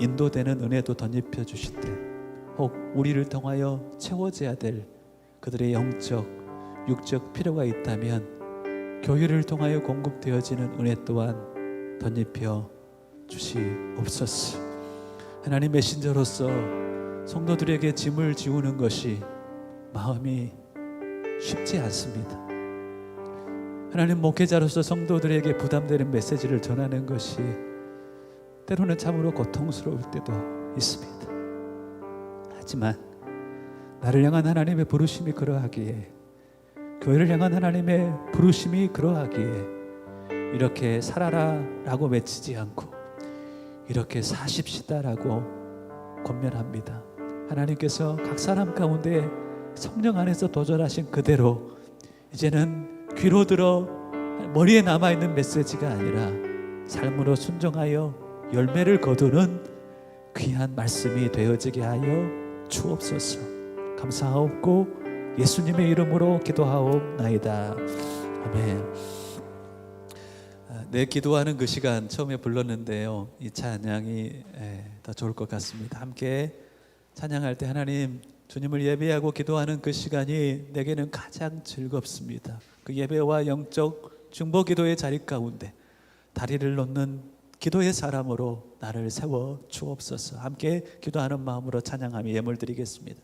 인도되는 은혜도 덧입혀 주실 때 혹 우리를 통하여 채워져야 될 그들의 영적 육적 필요가 있다면 교회를 통하여 공급되어지는 은혜 또한 덧입혀 주시옵소서. 하나님 메신저로서 성도들에게 짐을 지우는 것이 마음이 쉽지 않습니다. 하나님 목회자로서 성도들에게 부담되는 메시지를 전하는 것이 때로는 참으로 고통스러울 때도 있습니다. 하지만 나를 향한 하나님의 부르심이 그러하기에 교회를 향한 하나님의 부르심이 그러하기에 이렇게 살아라 라고 외치지 않고 이렇게 사십시다 라고 권면합니다. 하나님께서 각 사람 가운데 성령 안에서 도전하신 그대로 이제는 귀로 들어 머리에 남아있는 메시지가 아니라 삶으로 순종하여 열매를 거두는 귀한 말씀이 되어지게 하여 주옵소서. 감사하옵고 예수님의 이름으로 기도하옵나이다. 아멘. 내 기도하는 그 시간 처음에 불렀는데요, 이 찬양이 더 좋을 것 같습니다. 함께 찬양할 때 하나님, 주님을 예배하고 기도하는 그 시간이 내게는 가장 즐겁습니다. 그 예배와 영적 중보 기도의 자리 가운데 다리를 놓는 기도의 사람으로 나를 세워 주옵소서. 함께 기도하는 마음으로 찬양하며 예물 드리겠습니다.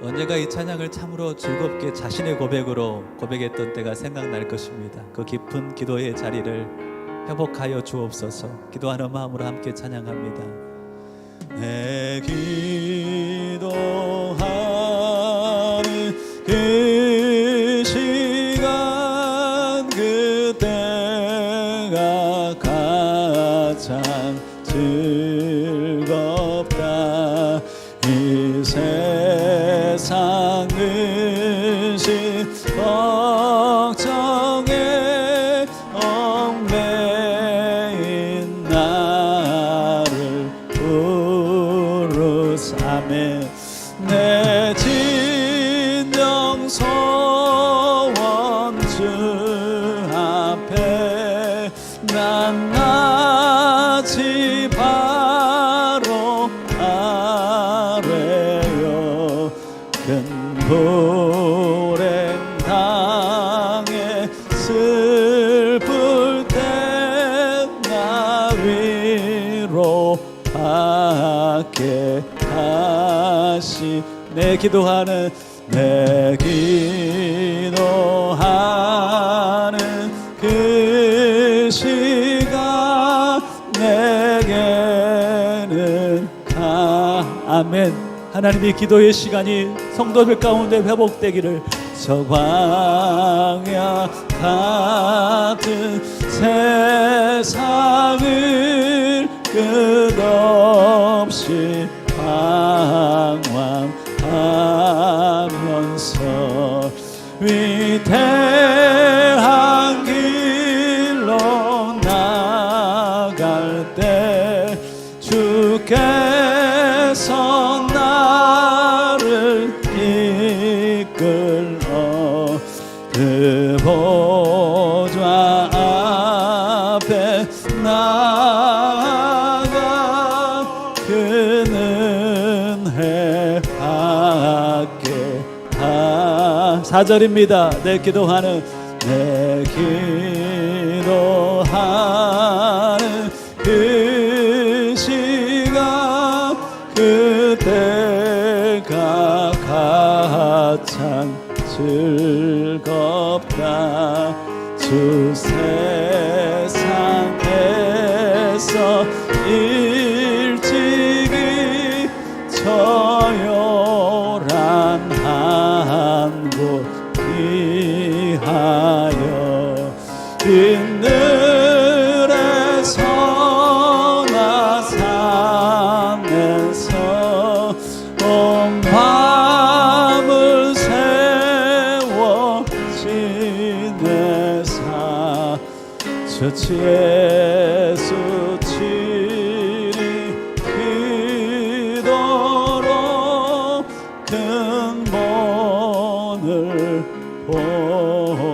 언젠가 이 찬양을 참으로 즐겁게 자신의 고백으로 고백했던 때가 생각날 것입니다. 그 깊은 기도의 자리를 회복하여 주옵소서. 기도하는 마음으로 함께 찬양합니다. 내 기도하는 그 시간 그때가 가장 즐겁다. 이 세상 근심 걱정에 얽매인 나를 부르사매 내 진정 소원 주 앞에 난 나지 바로 아래요. 큰 불행 당해 슬플 때 나 위로받게 다시 내 기도하는 그 시간 내게는 아멘. 하나님의 기도의 시간이 성도들 가운데 회복되기를. 저 광야 같은 세상을 끝없이 방황하면서 위대한 길로 나갈 때 주께서 나를 이끌어 그 보좌 앞에 나아가 그 은혜 받게 4절입니다. 내 기도하는 그 시간 그때가 가장 즐겁다. 주 세상에서 일찍이 저요란 한 곳 위하여 빈들에서 나 산에서 온 밤을 세워 지내사 저 예수 치리 기도로 근본을 보여주셨네.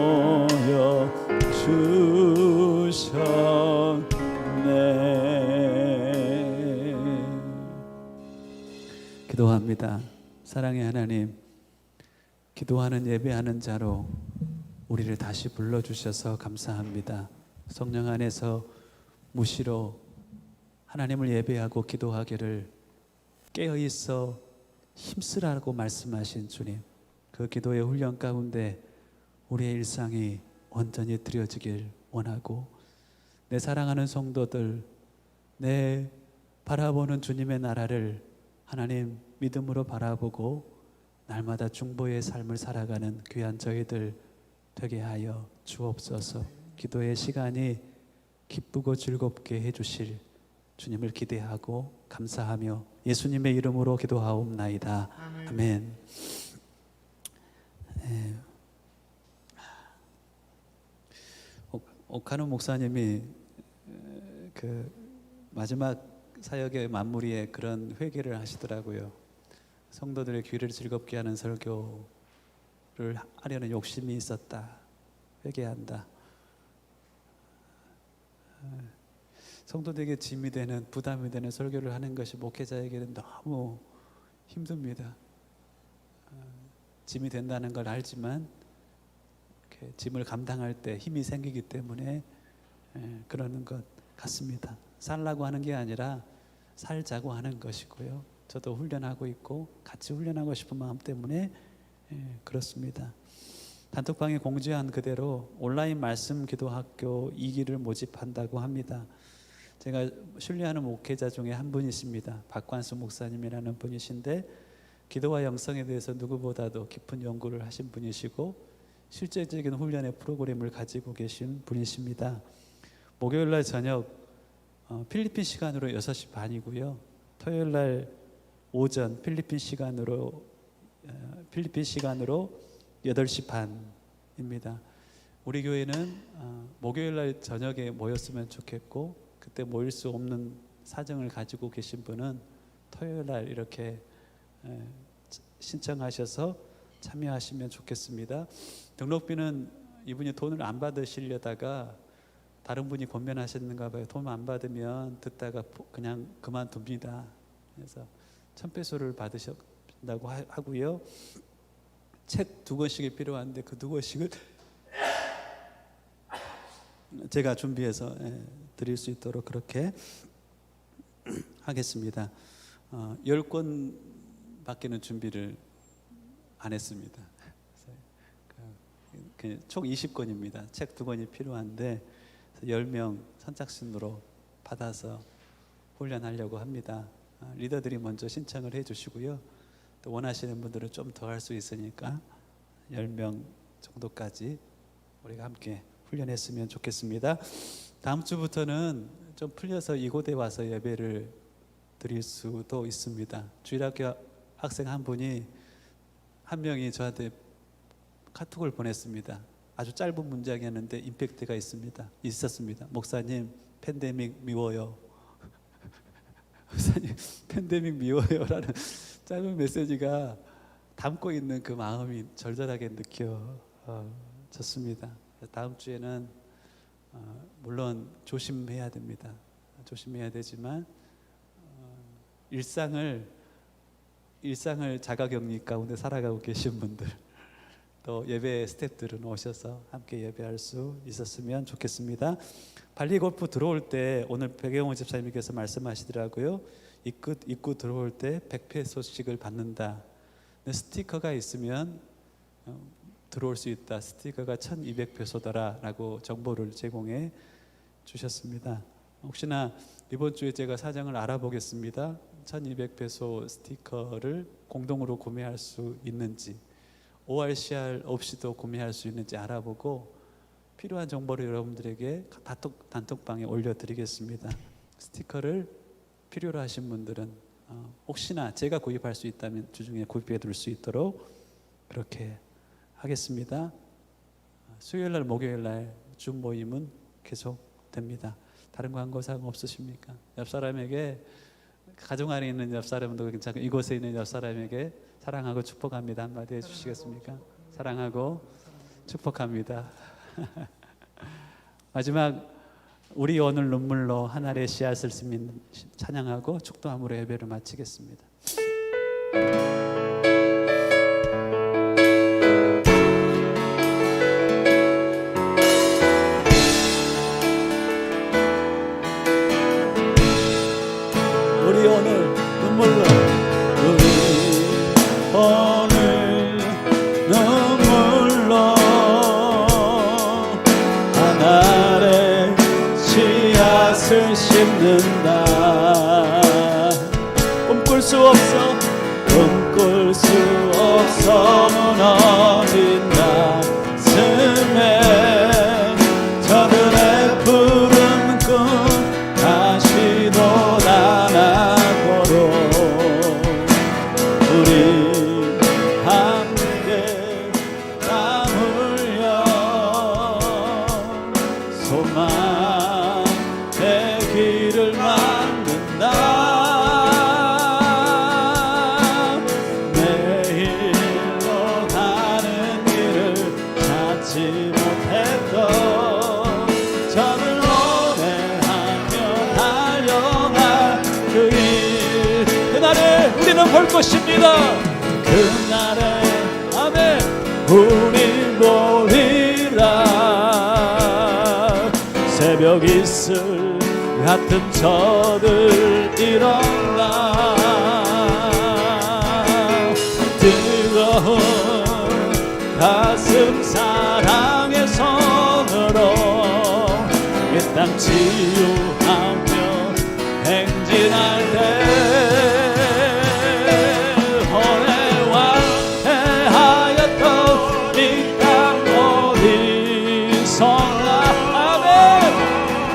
기도합니다. 사랑의 하나님, 기도하는 예배하는 자로 우리를 다시 불러주셔서 감사합니다. 성령 안에서 무시로 하나님을 예배하고 기도하기를 깨어있어 힘쓰라고 말씀하신 주님, 그 기도의 훈련 가운데 우리의 일상이 온전히 드려지길 원하고, 내 사랑하는 성도들, 내 바라보는 주님의 나라를 하나님 믿음으로 바라보고 날마다 중보의 삶을 살아가는 귀한 저희들 되게 하여 주옵소서. 기도의 시간이 기쁘고 즐겁게 해주실 주님을 기대하고 감사하며 예수님의 이름으로 기도하옵나이다. 아멘. 오카노 목사님이 그 마지막 사역의 마무리에 그런 회개를 하시더라고요. 성도들의 귀를 즐겁게 하는 설교를 하려는 욕심이 있었다. 회개한다. 성도들에게 짐이 되는, 부담이 되는 설교를 하는 것이 목회자에게는 너무 힘듭니다. 짐이 된다는 걸 알지만 이렇게 짐을 감당할 때 힘이 생기기 때문에 그러는 것 같습니다. 살라고 하는 게 아니라 살자고 하는 것이고요. 저도 훈련하고 있고 같이 훈련하고 싶은 마음 때문에 그렇습니다. 단톡방에 공지한 그대로 온라인 말씀 기도학교 2기를 모집한다고 합니다. 제가 신뢰하는 목회자 중에 한 분이십니다. 박관수 목사님이라는 분이신데 기도와 영성에 대해서 누구보다도 깊은 연구를 하신 분이시고 실제적인 훈련의 프로그램을 가지고 계신 분이십니다. 목요일날 저녁 필리핀 시간으로 6시 반이고요. 토요일날 오전 필리핀 시간으로 8시 반입니다. 우리 교회는 목요일날 저녁에 모였으면 좋겠고 그때 모일 수 없는 사정을 가지고 계신 분은 토요일날 이렇게 신청하셔서 참여하시면 좋겠습니다. 등록비는 이분이 돈을 안 받으시려다가 다른 분이 권면하셨는가 봐요. 돈 안 받으면 듣다가 그냥 그만둡니다. 그래서 1,000페소를 받으신다고 하고요. 책 2권씩이 필요한데 그 2권씩을 제가 준비해서 드릴 수 있도록 그렇게 하겠습니다. 10권밖에는 준비를 안 했습니다. 총 20권입니다. 책 2권이 필요한데 10명 선착순으로 받아서 훈련하려고 합니다. 리더들이 먼저 신청을 해주시고요. 또 원하시는 분들은 좀 더 할 수 있으니까 10명 정도까지 우리가 함께 훈련했으면 좋겠습니다. 다음 주부터는 좀 풀려서 이곳에 와서 예배를 드릴 수도 있습니다. 주일학교 학생 한 명이 저한테 카톡을 보냈습니다. 아주 짧은 문장이었는데 임팩트가 있었습니다. 목사님 팬데믹 미워요. 목사님 팬데믹 미워요라는 짧은 메시지가 담고 있는 그 마음이 절절하게 느껴졌습니다. 다음 주에는 물론 조심해야 됩니다. 조심해야 되지만 일상을 자가격리 가운데 살아가고 계신 분들 또 예배 스태프들은 오셔서 함께 예배할 수 있었으면 좋겠습니다. 발리 골프 들어올 때 오늘 백영호 집사님께서 말씀하시더라고요. 입구 들어올 때 100페소씩을 받는다. 스티커가 있으면 들어올 수 있다. 스티커가 1,200페소더라라고 정보를 제공해 주셨습니다. 혹시나 이번 주에 제가 사정을 알아보겠습니다. 1,200페소 스티커를 공동으로 구매할 수 있는지 ORCR 없이도 구매할 수 있는지 알아보고 필요한 정보를 여러분들에게 단톡방에 올려드리겠습니다. 스티커를 필요로 하신 분들은 혹시나 제가 구입할 수 있다면 주중에 구입해 둘 수 있도록 그렇게 하겠습니다. 수요일날 목요일날 줌 모임은 계속됩니다. 다른 광고사항 없으십니까? 옆 사람에게 가정 안에 있는 옆 사람도 괜찮고 이곳에 있는 옆 사람에게 사랑하고 축복합니다. 한마디 해주시겠습니까? 사랑하고 축복합니다. 마지막 우리 오늘 눈물로 하늘의 씨앗을 스민 찬양하고 축도함으로 예배를 마치겠습니다. 우리 오늘 눈물로 오늘 눈물로 하늘의 씨앗을 심는다. 꿈꿀 수 없어 무너진 가슴에 저들의 푸른 꿈 다시 돋아나도록 우리 함께 땀 흘려 우리는 볼 것입니다. 그날에 아멘 우리 보리라. 새벽 이슬 같은 저들 일어나 뜨거운 가슴 사랑의 손으로 이 땅 치유하며 행진할 때 오래 완해하였던 이 땅 어디서나 아멘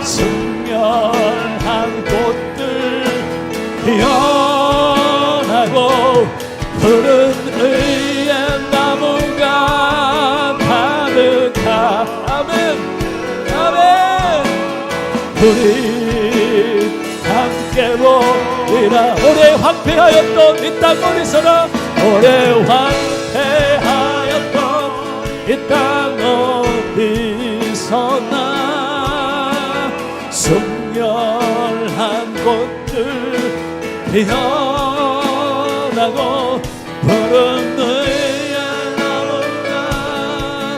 승멸한 꽃들 피어나고 푸른 의의 나무가 가득하 아멘 아멘 우리 함께 보리라. 오래 황폐하였던 이 땅 어디서나 오래 황폐하였던 이 땅 어디서나 순결한 꽃들 피어나고 푸른 의의 나무가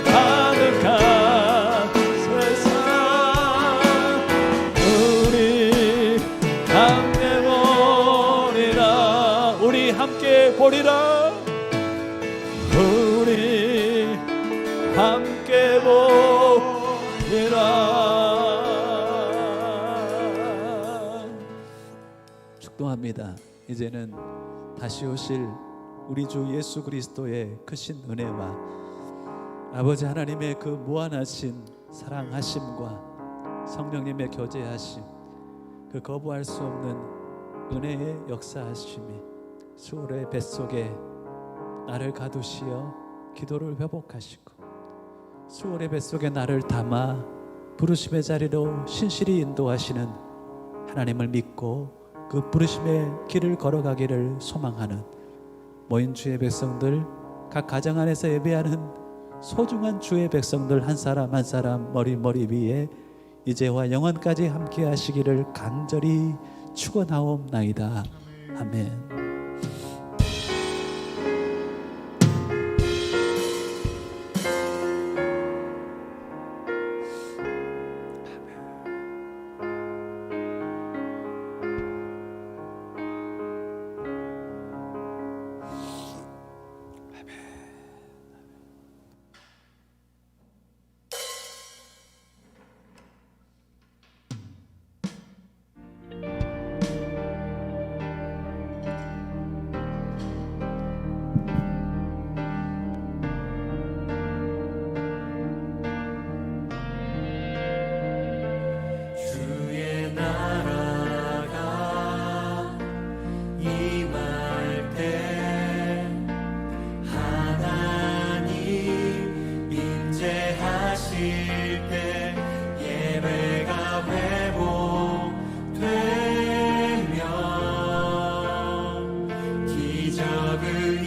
가득한 세상 우리 함께 보리라. 우리 함께 보리라. 우리 함께 보리라. 축도합니다. 이제는 다시 오실 우리 주 예수 그리스도의 크신 은혜와 아버지 하나님의 그 무한하신 사랑하심과 성령님의 교제하심, 그 거부할 수 없는 은혜의 역사하심이 수월의 뱃속에 나를 가두시어 기도를 회복하시고 수월의 뱃속에 나를 담아 부르심의 자리로 신실히 인도하시는 하나님을 믿고 그 부르심의 길을 걸어가기를 소망하는 모인 주의 백성들, 각 가정 안에서 예배하는 소중한 주의 백성들 한 사람 한 사람 머리 위에 이제와 영원까지 함께 하시기를 간절히 축원하옵나이다. 아멘. 기적을